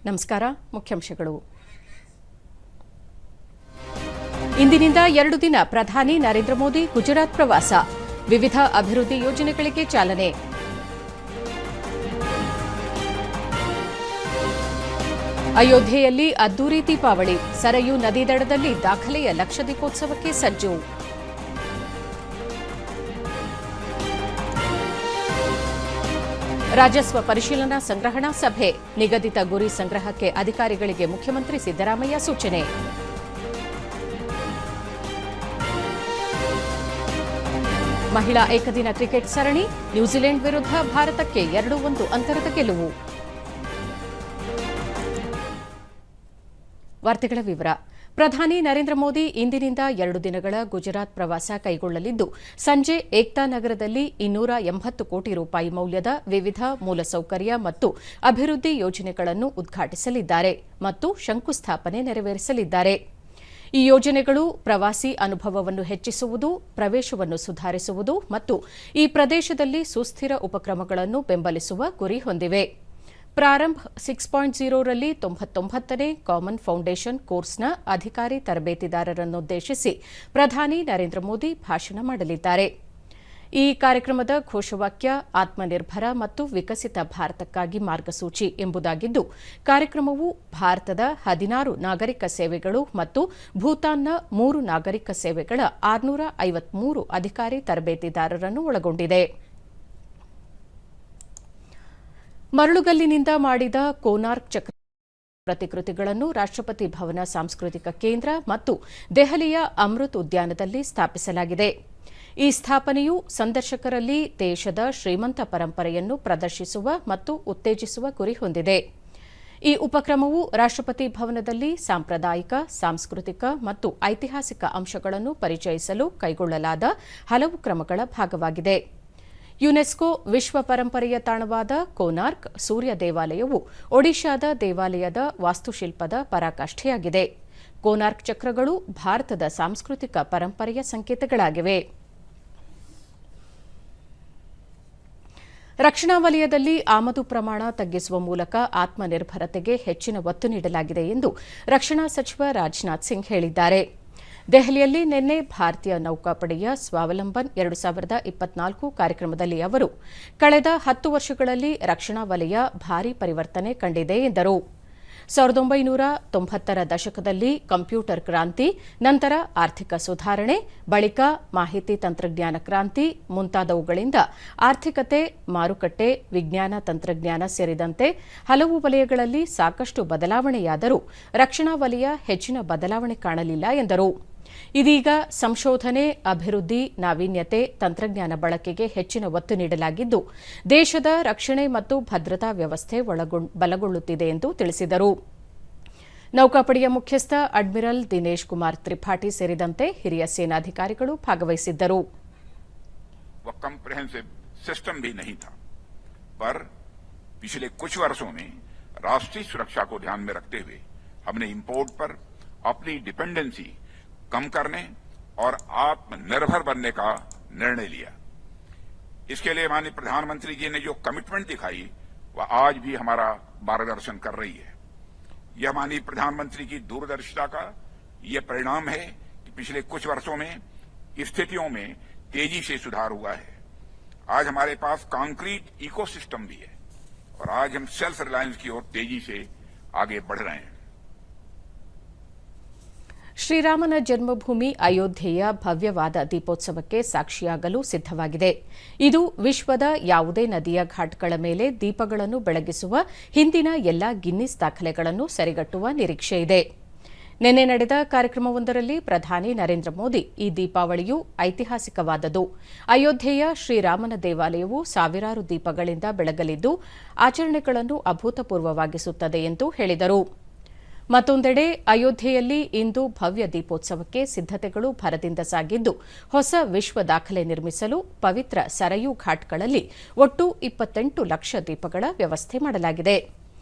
ನಮಸ್ಕಾರ. ಮುಖ್ಯಾಂಶಗಳು. ಇಂದಿನಿಂದ 2 ದಿನ ಪ್ರಧಾನಿ ನರೇಂದ್ರ ಮೋದಿ ಗುಜರಾತ್ ಪ್ರವಾಸ. ವಿವಿಧ ಅಭಿವೃದ್ಧಿ ಯೋಜನೆಗಳಿಗೆ ಚಾಲನೆ. ಅಯೋಧ್ಯೆಯಲ್ಲಿ ಅದ್ದೂರಿ ದೀಪಾವಳಿ. ಸರಯೂ ನದಿ ದಡದಲ್ಲಿ ದಾಖಲೆಯ ಲಕ್ಷ ದೀಪೋತ್ಸವಕ್ಕೆ ಸಜ್ಜು. ರಾಜಸ್ವ ಪರಿಶೀಲನಾ ಸಂಗ್ರಹಣಾ ಸಭೆ. ನಿಗದಿತ ಗುರಿ ಸಂಗ್ರಹಕ್ಕೆ ಅಧಿಕಾರಿಗಳಿಗೆ ಮುಖ್ಯಮಂತ್ರಿ ಸಿದ್ದರಾಮಯ್ಯ ಸೂಚನೆ. ಮಹಿಳಾ ಏಕದಿನ ಕ್ರಿಕೆಟ್ ಸರಣಿ. ನ್ಯೂಜಿಲೆಂಡ್ ವಿರುದ್ಧ ಭಾರತಕ್ಕೆ 2-1 ಅಂತರದ ಗೆಲುವು. ವಾರ್ತೆಗಳ ವಿವರ. ಪ್ರಧಾನಿ ನರೇಂದ್ರ ಮೋದಿ ಇಂದಿನಿಂದ 2 ದಿನಗಳ ಗುಜರಾತ್ ಪ್ರವಾಸ ಕೈಗೊಳ್ಳಲಿದ್ದು, ಸಂಜೆ ಏಕ್ತಾ ನಗರದಲ್ಲಿ 280 ಕೋಟಿ ರೂಪಾಯಿ ಮೌಲ್ಯದ ವಿವಿಧ ಮೂಲಸೌಕರ್ಯ ಮತ್ತು ಅಭಿವೃದ್ಧಿ ಯೋಜನೆಗಳನ್ನು ಉದ್ಘಾಟಿಸಲಿದ್ದಾರೆ ಮತ್ತು ಶಂಕುಸ್ಥಾಪನೆ ನೆರವೇರಿಸಲಿದ್ದಾರೆ. ಈ ಯೋಜನೆಗಳು ಪ್ರವಾಸಿ ಅನುಭವವನ್ನು ಹೆಚ್ಚಿಸುವುದು, ಪ್ರವೇಶವನ್ನು ಸುಧಾರಿಸುವುದು ಮತ್ತು ಈ ಪ್ರದೇಶದಲ್ಲಿ ಸುಸ್ಥಿರ ಉಪಕ್ರಮಗಳನ್ನು ಬೆಂಬಲಿಸುವ ಗುರಿ ಹೊಂದಿವೆ. ಪ್ರಾರಂಭ್ 6.0 ರಲ್ಲಿ 99ನೇ ಕಾಮನ್ ಫೌಂಡೇಶನ್ ಕೋರ್ಸ್ನ ಅಧಿಕಾರಿ ತರಬೇತಿದಾರರನ್ನುದ್ದೇಶಿಸಿ ಪ್ರಧಾನಿ ನರೇಂದ್ರ ಮೋದಿ ಭಾಷಣ ಮಾಡಲಿದ್ದಾರೆ. ಈ ಕಾರ್ಯಕ್ರಮದ ಘೋಷವಾಕ್ಯ ಆತ್ಮನಿರ್ಭರ ಮತ್ತು ವಿಕಸಿತ ಭಾರತಕ್ಕಾಗಿ ಮಾರ್ಗಸೂಚಿ ಎಂಬುದಾಗಿದ್ದು, ಕಾರ್ಯಕ್ರಮವು ಭಾರತದ 16 ನಾಗರಿಕ ಸೇವೆಗಳು ಮತ್ತು ಭೂತಾನ್ನ 3 ನಾಗರಿಕ ಸೇವೆಗಳ 653 ಅಧಿಕಾರಿ ತರಬೇತಿದಾರರನ್ನು ಒಳಗೊಂಡಿದೆ. ಮರಳುಗಲ್ಲಿನಿಂದ ಮಾಡಿದ ಕೋನಾರ್ಕ್ ಚಕ್ರ ಪ್ರತಿಕೃತಿಗಳನ್ನು ರಾಷ್ಟ್ರಪತಿ ಭವನ ಸಾಂಸ್ಕೃತಿಕ ಕೇಂದ್ರ ಮತ್ತು ದೆಹಲಿಯ ಅಮೃತ್ ಉದ್ಯಾನದಲ್ಲಿ ಸ್ಥಾಪಿಸಲಾಗಿದೆ. ಈ ಸ್ಥಾಪನೆಯು ಸಂದರ್ಶಕರಲ್ಲಿ ದೇಶದ ಶ್ರೀಮಂತ ಪರಂಪರೆಯನ್ನು ಪ್ರದರ್ಶಿಸುವ ಮತ್ತು ಉತ್ತೇಜಿಸುವ ಗುರಿ ಹೊಂದಿದೆ. ಈ ಉಪಕ್ರಮವು ರಾಷ್ಟ್ರಪತಿ ಭವನದಲ್ಲಿ ಸಾಂಪ್ರದಾಯಿಕ, ಸಾಂಸ್ಕೃತಿಕ ಮತ್ತು ಐತಿಹಾಸಿಕ ಅಂಶಗಳನ್ನು ಪರಿಚಯಿಸಲು ಕೈಗೊಳ್ಳಲಾದ ಹಲವು ಕ್ರಮಗಳ ಭಾಗವಾಗಿದೆ. ಯುನೆಸ್ಕೋ ವಿಶ್ವ ಪರಂಪರೆಯ ತಾಣವಾದ ಕೋನಾರ್ಕ್ ಸೂರ್ಯ ದೇವಾಲಯವು ಒಡಿಶಾದ ದೇವಾಲಯದ ವಾಸ್ತುಶಿಲ್ಪದ ಪರಾಕಾಷ್ಠೆಯಾಗಿದೆ. ಕೋನಾರ್ಕ್ ಚಕ್ರಗಳು ಭಾರತದ ಸಾಂಸ್ಕೃತಿಕ ಪರಂಪರೆಯ ಸಂಕೇತಗಳಾಗಿವೆ. ರಕ್ಷಣಾ ವಲಯದಲ್ಲಿ ಆಮದು ಪ್ರಮಾಣ ತಗ್ಗಿಸುವ ಮೂಲಕ ಆತ್ಮನಿರ್ಭರತೆಗೆ ಹೆಚ್ಚಿನ ಒತ್ತು ನೀಡಲಾಗಿದೆ ಎಂದು ರಕ್ಷಣಾ ಸಚಿವ ರಾಜನಾಥ್ ಸಿಂಗ್ ಹೇಳಿದ್ದಾರೆ. ದೆಹಲಿಯಲ್ಲಿ ನಿನ್ನೆ ಭಾರತೀಯ ನೌಕಾಪಡೆಯ ಸ್ವಾವಲಂಬನ್ 2024 ಕಾರ್ಯಕ್ರಮದಲ್ಲಿ ಅವರು ಕಳೆದ 10 ವರ್ಷಗಳಲ್ಲಿ ರಕ್ಷಣಾ ವಲಯ ಭಾರೀ ಪರಿವರ್ತನೆ ಕಂಡಿದೆ ಎಂದರು. 1990ರ ದಶಕದಲ್ಲಿ ಕಂಪ್ಯೂಟರ್ ಕ್ರಾಂತಿ, ನಂತರ ಆರ್ಥಿಕ ಸುಧಾರಣೆ, ಬಳಿಕ ಮಾಹಿತಿ ತಂತ್ರಜ್ಞಾನ ಕ್ರಾಂತಿ ಮುಂತಾದವುಗಳಿಂದ ಆರ್ಥಿಕತೆ, ಮಾರುಕಟ್ಟೆ, ವಿಜ್ಞಾನ ತಂತ್ರಜ್ಞಾನ ಸೇರಿದಂತೆ ಹಲವು ವಲಯಗಳಲ್ಲಿ ಸಾಕಷ್ಟು ಬದಲಾವಣೆಯಾದರೂ ರಕ್ಷಣಾ ವಲಯ ಹೆಚ್ಚಿನ ಬದಲಾವಣೆ ಕಾಣಲಿಲ್ಲ ಎಂದರು. ಇದೀಗ ಸಂಶೋಧನೆ, ಅಭಿವೃದ್ಧಿ, ನಾವೀನ್ಯತೆ, ತಂತ್ರಜ್ಞಾನ ಬಳಕೆಗೆ ಹೆಚ್ಚಿನ ಒತ್ತು ನೀಡಲಾಗಿದ್ದು, ದೇಶದ ರಕ್ಷಣೆ ಮತ್ತು ಭದ್ರತಾ ವ್ಯವಸ್ಥೆ ಬಲಗೊಳ್ಳುತ್ತಿದೆ ಎಂದು ತಿಳಿಸಿದರು. ನೌಕಾಪಡೆಯ ಮುಖ್ಯಸ್ಥ ಅಡ್ಮಿರಲ್ ದಿನೇಶ್ ಕುಮಾರ್ ತ್ರಿಪಾಠಿ ಸೇರಿದಂತೆ ಹಿರಿಯ ಸೇನಾಧಿಕಾರಿಗಳು ಭಾಗವಹಿಸಿದ್ದರು. सिस्टम भी नहीं था, पर पिछले कुछ वर्षों में राष्ट्रीय सुरक्षा को ध्यान में रखते हुए हमने इंपोर्ट पर अपनी डिपेंडेंसी कम करने और आत्मनिर्भर बनने का निर्णय लिया. इसके लिए माननीय प्रधानमंत्री जी ने जो कमिटमेंट दिखाई वह आज भी हमारा मार्गदर्शन कर रही है. यह माननीय प्रधानमंत्री की दूरदर्शिता का यह परिणाम है कि पिछले कुछ वर्षों में स्थितियों में तेजी से सुधार हुआ है. आज हमारे पास कॉन्क्रीट इकोसिस्टम भी है और आज हम सेल्फ रिलायंस की ओर तेजी से आगे बढ़ रहे हैं. ಶ್ರೀರಾಮನ ಜನ್ಮಭೂಮಿ ಅಯೋಧ್ಯೆಯ ಭವ್ಯವಾದ ದೀಪೋತ್ಸವಕ್ಕೆ ಸಾಕ್ಷಿಯಾಗಲು ಸಿದ್ದವಾಗಿದೆ. ಇದು ವಿಶ್ವದ ಯಾವುದೇ ನದಿಯ ಘಾಟ್ಗಳ ಮೇಲೆ ದೀಪಗಳನ್ನು ಬೆಳಗಿಸುವ ಹಿಂದಿನ ಎಲ್ಲಾ ಗಿನ್ನಿಸ್ ದಾಖಲೆಗಳನ್ನು ಸರಿಗಟ್ಟುವ ನಿರೀಕ್ಷೆಯಿದೆ. ನಿನ್ನೆ ನಡೆದ ಕಾರ್ಯಕ್ರಮವೊಂದರಲ್ಲಿ ಪ್ರಧಾನಿ ನರೇಂದ್ರ ಮೋದಿ ಈ ದೀಪಾವಳಿಯು ಐತಿಹಾಸಿಕವಾದದು, ಅಯೋಧ್ಯೆಯ ಶ್ರೀರಾಮನ ದೇವಾಲಯವು ಸಾವಿರಾರು ದೀಪಗಳಿಂದ ಬೆಳಗಲಿದ್ದು ಆಚರಣೆಗಳನ್ನು ಅಭೂತಪೂರ್ವವಾಗಿಸುತ್ತದೆ ಎಂದು ಹೇಳಿದರು. ಮತ್ತೊಂದೆಡೆ ಅಯೋಧ್ಯೆಯಲ್ಲಿ ಇಂದು ಭವ್ಯ ದೀಪೋತ್ಸವಕ್ಕೆ ಸಿದ್ದತೆಗಳು ಭರದಿಂದ ಸಾಗಿದ್ದು, ಹೊಸ ವಿಶ್ವ ದಾಖಲೆ ನಿರ್ಮಿಸಲು ಪವಿತ್ರ ಸರಯೂ ಘಾಟ್ಗಳಲ್ಲಿ ಒಟ್ಟು 28 ಲಕ್ಷ ದೀಪಗಳ ವ್ಯವಸ್ಥೆ ಮಾಡಲಾಗಿದೆ.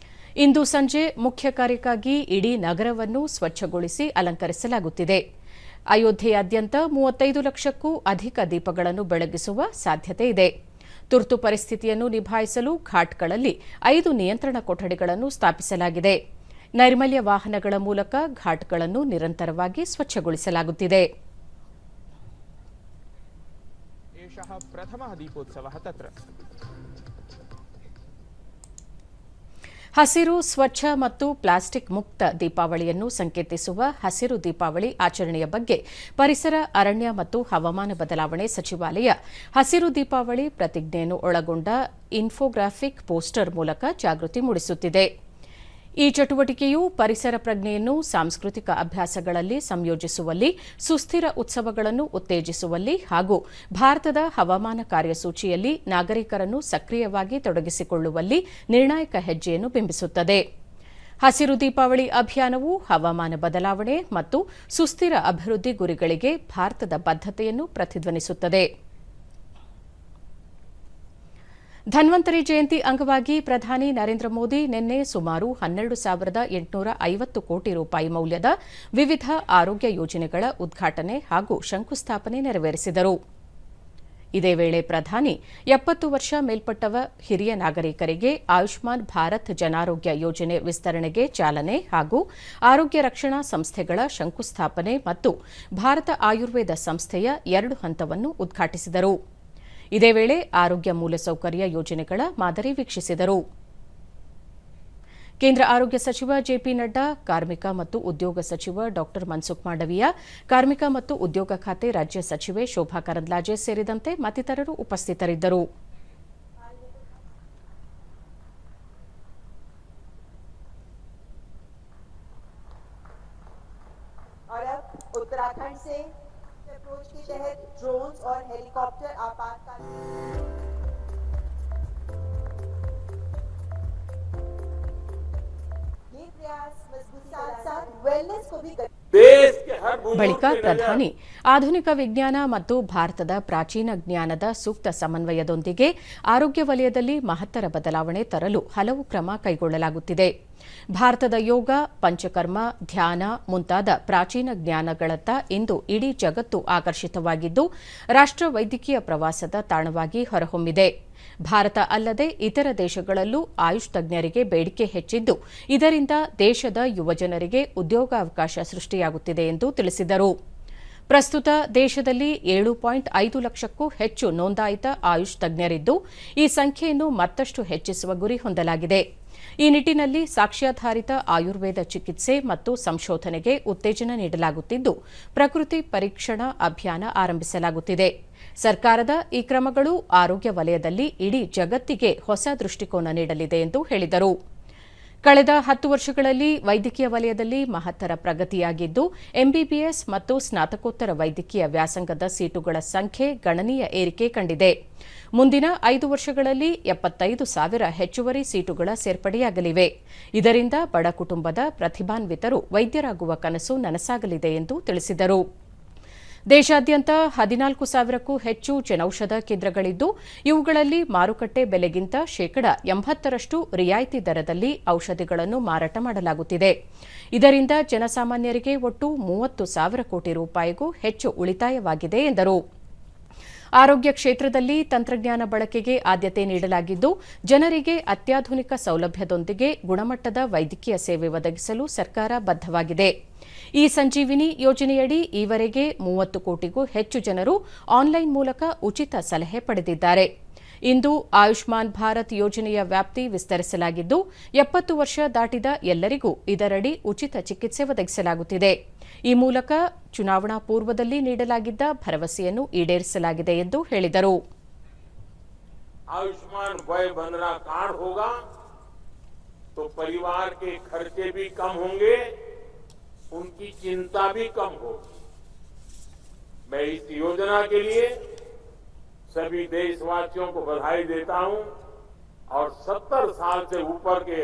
ಇಂದು ಸಂಜೆ ಮುಖ್ಯ ಕಾರ್ಯಕ್ಕಾಗಿ ಇಡೀ ನಗರವನ್ನು ಸ್ವಚ್ಛಗೊಳಿಸಿ ಅಲಂಕರಿಸಲಾಗುತ್ತಿದೆ. ಅಯೋಧ್ಯೆಯಾದ್ಯಂತ 35 ಲಕ್ಷಕ್ಕೂ ಅಧಿಕ ದೀಪಗಳನ್ನು ಬೆಳಗಿಸುವ ಸಾಧ್ಯತೆ ಇದೆ. ತುರ್ತು ಪರಿಸ್ಥಿತಿಯನ್ನು ನಿಭಾಯಿಸಲು ಘಾಟ್ಗಳಲ್ಲಿ 5 ನಿಯಂತ್ರಣ ಕೊಠಡಿಗಳನ್ನು ಸ್ಥಾಪಿಸಲಾಗಿದೆ. ನೈರ್ಮಲ್ಯ ವಾಹನಗಳ ಮೂಲಕ ಘಾಟ್ಗಳನ್ನು ನಿರಂತರವಾಗಿ ಸ್ವಚ್ಛಗೊಳಿಸಲಾಗುತ್ತಿದೆ. प्रथमः दीपोत्सवः तत्र ಹಸಿರು, ಸ್ವಚ್ಛ ಮತ್ತು ಪ್ಲಾಸ್ಟಿಕ್ ಮುಕ್ತ ದೀಪಾವಳಿಯನ್ನು ಸಂಕೇತಿಸುವ ಹಸಿರು ದೀಪಾವಳಿ ಆಚರಣೆಯ ಬಗ್ಗೆ ಪರಿಸರ, ಅರಣ್ಯ ಮತ್ತು ಹವಾಮಾನ ಬದಲಾವಣೆ ಸಚಿವಾಲಯ ಹಸಿರು ದೀಪಾವಳಿ ಪ್ರತಿಜ್ಞೆಯನ್ನು ಒಳಗೊಂಡ ಇನ್ಫೋಗ್ರಾಫಿಕ್ ಪೋಸ್ಟರ್ ಮೂಲಕ ಜಾಗೃತಿ ಮೂಡಿಸುತ್ತಿದೆ. ಈ ಚಟುವಟಿಕೆಯು ಪರಿಸರ ಪ್ರಜ್ಞೆಯನ್ನು ಸಾಂಸ್ಕೃತಿಕ ಅಭ್ಯಾಸಗಳಲ್ಲಿ ಸಂಯೋಜಿಸುವಲ್ಲಿ, ಸುಸ್ಥಿರ ಉತ್ಸವಗಳನ್ನು ಉತ್ತೇಜಿಸುವಲ್ಲಿ ಹಾಗೂ ಭಾರತದ ಹವಾಮಾನ ಕಾರ್ಯಸೂಚಿಯಲ್ಲಿ ನಾಗರಿಕರನ್ನು ಸಕ್ರಿಯವಾಗಿ ತೊಡಗಿಸಿಕೊಳ್ಳುವಲ್ಲಿ ನಿರ್ಣಾಯಕ ಹೆಜ್ಜೆಯನ್ನು ಬಿಂಬಿಸುತ್ತದೆ. ಹಸಿರು ದೀಪಾವಳಿ ಅಭಿಯಾನವು ಹವಾಮಾನ ಬದಲಾವಣೆ ಮತ್ತು ಸುಸ್ಥಿರ ಅಭಿವೃದ್ಧಿ ಗುರಿಗಳಿಗೆ ಭಾರತದ ಬದ್ಧತೆಯನ್ನು ಪ್ರತಿಧ್ವನಿಸುತ್ತದೆ. ಧನ್ವಂತರಿ ಜಯಂತಿ ಅಂಗವಾಗಿ ಪ್ರಧಾನಿ ನರೇಂದ್ರ ಮೋದಿ ನಿನ್ನೆ ಸುಮಾರು 12,850 ಕೋಟಿ ರೂಪಾಯಿ ಮೌಲ್ಯದ ವಿವಿಧ ಆರೋಗ್ಯ ಯೋಜನೆಗಳ ಉದ್ಘಾಟನೆ ಹಾಗೂ ಶಂಕುಸ್ಥಾಪನೆ ನೆರವೇರಿಸಿದರು. ಇದೇ ವೇಳೆ ಪ್ರಧಾನಿ 70 ವರ್ಷ ಮೇಲ್ಪಟ್ಟವ ಹಿರಿಯ ನಾಗರಿಕರಿಗೆ ಆಯುಷ್ಮಾನ್ ಭಾರತ್ ಜನಾರೋಗ್ಯ ಯೋಜನೆ ವಿಸ್ತರಣೆಗೆ ಚಾಲನೆ ಹಾಗೂ ಆರೋಗ್ಯ ರಕ್ಷಣಾ ಸಂಸ್ಥೆಗಳ ಶಂಕುಸ್ಥಾಪನೆ ಮತ್ತು ಭಾರತ ಆಯುರ್ವೇದ ಸಂಸ್ಥೆಯ 2 ಹಂತವನ್ನು ಉದ್ಘಾಟಿಸಿದರು. ಇದೇ ವೇಳೆ ಆರೋಗ್ಯ ಮೂಲಸೌಕರ್ಯ ಯೋಜನೆಗಳ ಮಾದರಿ ವೀಕ್ಷಿಸಿದರು. ಕೇಂದ್ರ ಆರೋಗ್ಯ ಸಚಿವ ಜೆಪಿ ನಡ್ಡಾ, ಕಾರ್ಮಿಕ ಮತ್ತು ಉದ್ಯೋಗ ಸಚಿವ ಡಾ ಮನ್ಸುಖ್ ಮಾಂಡವೀಯ, ಕಾರ್ಮಿಕ ಮತ್ತು ಉದ್ಯೋಗ ಖಾತೆ ರಾಜ್ಯ ಸಚಿವೆ ಶೋಭಾ ಕರಂದ್ಲಾಜೆ ಸೇರಿದಂತೆ ಮತ್ತಿತರರು ಉಪಸ್ಥಿತರಿದ್ದರು. उत्तराखंड से अप्रोच के तहत ड्रोन्स और हेलीकॉप्टर आपातकाल ये प्रयास मजबूती साथ साथ वेलनेस को भी ಬಳಿಕ ಪ್ರಧಾನಿ ಆಧುನಿಕ ವಿಜ್ಞಾನ ಮತ್ತು ಭಾರತದ ಪ್ರಾಚೀನ ಜ್ಞಾನದ ಸೂಕ್ತ ಸಮನ್ವಯದೊಂದಿಗೆ ಆರೋಗ್ಯ ವಲಯದಲ್ಲಿ ಮಹತ್ತರ ಬದಲಾವಣೆ ತರಲು ಹಲವು ಕ್ರಮ ಕೈಗೊಳ್ಳಲಾಗುತ್ತಿದೆ. ಭಾರತದ ಯೋಗ, ಪಂಚಕರ್ಮ, ಧ್ಯಾನ ಮುಂತಾದ ಪ್ರಾಚೀನ ಜ್ಞಾನಗಳತ್ತ ಇಂದು ಇಡೀ ಜಗತ್ತು ಆಕರ್ಷಿತವಾಗಿದ್ದು, ರಾಷ್ಟ್ರ ವೈದ್ಯಕೀಯ ಪ್ರವಾಸದ ತಾಣವಾಗಿ ಹೊರಹೊಮ್ಮಿದೆ. ಭಾರತ ಅಲ್ಲದೆ ಇತರ ದೇಶಗಳಲ್ಲೂ ಆಯುಷ್ ತಜ್ಞರಿಗೆ ಬೇಡಿಕೆ ಹೆಚ್ಚಿದ್ದು, ಇದರಿಂದ ದೇಶದ ಯುವಜನರಿಗೆ ಉದ್ಯೋಗಾವಕಾಶ ಸೃಷ್ಟಿಯಾಗುತ್ತಿದೆ ಎಂದು ತಿಳಿಸಿದರು. ಪ್ರಸ್ತುತ ದೇಶದಲ್ಲಿ 7.5 ಲಕ್ಷಕ್ಕೂ ಹೆಚ್ಚು ನೋಂದಾಯಿತ ಆಯುಷ್ ತಜ್ಞರಿದ್ದು, ಈ ಸಂಖ್ಯೆಯನ್ನು ಮತ್ತಷ್ಟು ಹೆಚ್ಚಿಸುವ ಗುರಿ ಹೊಂದಲಾಗಿದೆ. ಈ ನಿಟ್ಟಿನಲ್ಲಿ ಸಾಕ್ಷ್ಯಾಧಾರಿತ ಆಯುರ್ವೇದ ಚಿಕಿತ್ಸೆ ಮತ್ತು ಸಂಶೋಧನೆಗೆ ಉತ್ತೇಜನ ನೀಡಲಾಗುತ್ತಿದ್ದು, ಪ್ರಕೃತಿ ಪರೀಕ್ಷಣಾ ಅಭಿಯಾನ ಆರಂಭಿಸಲಾಗುತ್ತಿದೆ. ಸರ್ಕಾರದ ಈ ಕ್ರಮಗಳು ಆರೋಗ್ಯ ವಲಯದಲ್ಲಿ ಇಡೀ ಜಗತ್ತಿಗೆ ಹೊಸ ದೃಷ್ಟಿಕೋನ ನೀಡಲಿದೆ ಎಂದು ಹೇಳಿದರು. ಕಳೆದ 10 ವರ್ಷಗಳಲ್ಲಿ ವೈದ್ಯಕೀಯ ವಲಯದಲ್ಲಿ ಮಹತ್ತರ ಪ್ರಗತಿಯಾಗಿದ್ದು, ಎಂಬಿಬಿಎಸ್ ಮತ್ತು ಸ್ನಾತಕೋತ್ತರ ವೈದ್ಯಕೀಯ ವ್ಯಾಸಂಗದ ಸೀಟುಗಳ ಸಂಖ್ಯೆ ಗಣನೀಯ ಏರಿಕೆ ಕಂಡಿದೆ. ಮುಂದಿನ 5 ವರ್ಷಗಳಲ್ಲಿ 75,000 ಹೆಚ್ಚುವರಿ ಸೀಟುಗಳ ಸೇರ್ಪಡೆಯಾಗಲಿವೆ. ಇದರಿಂದ ಬಡ ಕುಟುಂಬದ ಪ್ರತಿಭಾನ್ವಿತರು ವೈದ್ಯರಾಗುವ ಕನಸು ನನಸಾಗಲಿದೆ ಎಂದು ತಿಳಿಸಿದರು. ದೇಶಾದ್ಯಂತ 14,000ಕ್ಕೂ ಹೆಚ್ಚು ಜನೌಷಧ ಕೇಂದ್ರಗಳಿದ್ದು, ಇವುಗಳಲ್ಲಿ ಮಾರುಕಟ್ಟೆ ಬೆಲೆಗಿಂತ 80% ರಿಯಾಯಿತಿ ದರದಲ್ಲಿ ಔಷಧಿಗಳನ್ನು ಮಾರಾಟ ಮಾಡಲಾಗುತ್ತಿದೆ. ಇದರಿಂದ ಜನಸಾಮಾನ್ಯರಿಗೆ ಒಟ್ಟು 30,000 ಕೋಟಿ ರೂಪಾಯಿಗೂ ಹೆಚ್ಚು ಉಳಿತಾಯವಾಗಿದೆ ಎಂದರು. ಆರೋಗ್ಯ ಕ್ಷೇತ್ರದಲ್ಲಿ ತಂತ್ರಜ್ಞಾನ ಬಳಕೆಗೆ ಆದ್ಯತೆ ನೀಡಲಾಗಿದ್ದು, ಜನರಿಗೆ ಅತ್ಯಾಧುನಿಕ ಸೌಲಭ್ಯದೊಂದಿಗೆ ಗುಣಮಟ್ಟದ ವೈದ್ಯಕೀಯ ಸೇವೆ ಒದಗಿಸಲು ಸರ್ಕಾರ ಬದ್ಧವಾಗಿದೆ. ಈ ಸಂಜೀವಿನಿ ಯೋಜನೆಯಡಿ ಈವರೆಗೆ 30 ಕೋಟಿಗೂ ಹೆಚ್ಚು ಜನರು ಆನ್ಲೈನ್ ಮೂಲಕ ಉಚಿತ ಸಲಹೆ ಪಡೆದಿದ್ದಾರೆ. ಇಂದು ಆಯುಷ್ಮಾನ್ ಭಾರತ್ ಯೋಜನೆಯ ವ್ಯಾಪ್ತಿ ವಿಸ್ತರಿಸಲಾಗಿದ್ದು, 70 ವರ್ಷ ದಾಟಿದ ಎಲ್ಲರಿಗೂ ಇದರಡಿ ಉಚಿತ ಚಿಕಿತ್ಸೆ ಒದಗಿಸಲಾಗುತ್ತಿದೆ. ಈ ಮೂಲಕ ಚುನಾವಣಾ ಪೂರ್ವದಲ್ಲಿ ನೀಡಲಾಗಿದ್ದ ಭರವಸೆಯನ್ನು ಈಡೇರಿಸಲಾಗಿದೆ ಎಂದು ಹೇಳಿದರು. आयुष्मान वय वंदना कार्ड होगा तो परिवार के खर्चे भी कम होंगे, उनकी चिंता भी कम होगी. मैं इस योजना के लिए सभी देशवासियों को बधाई देता हूं और 70 साल से ऊपर के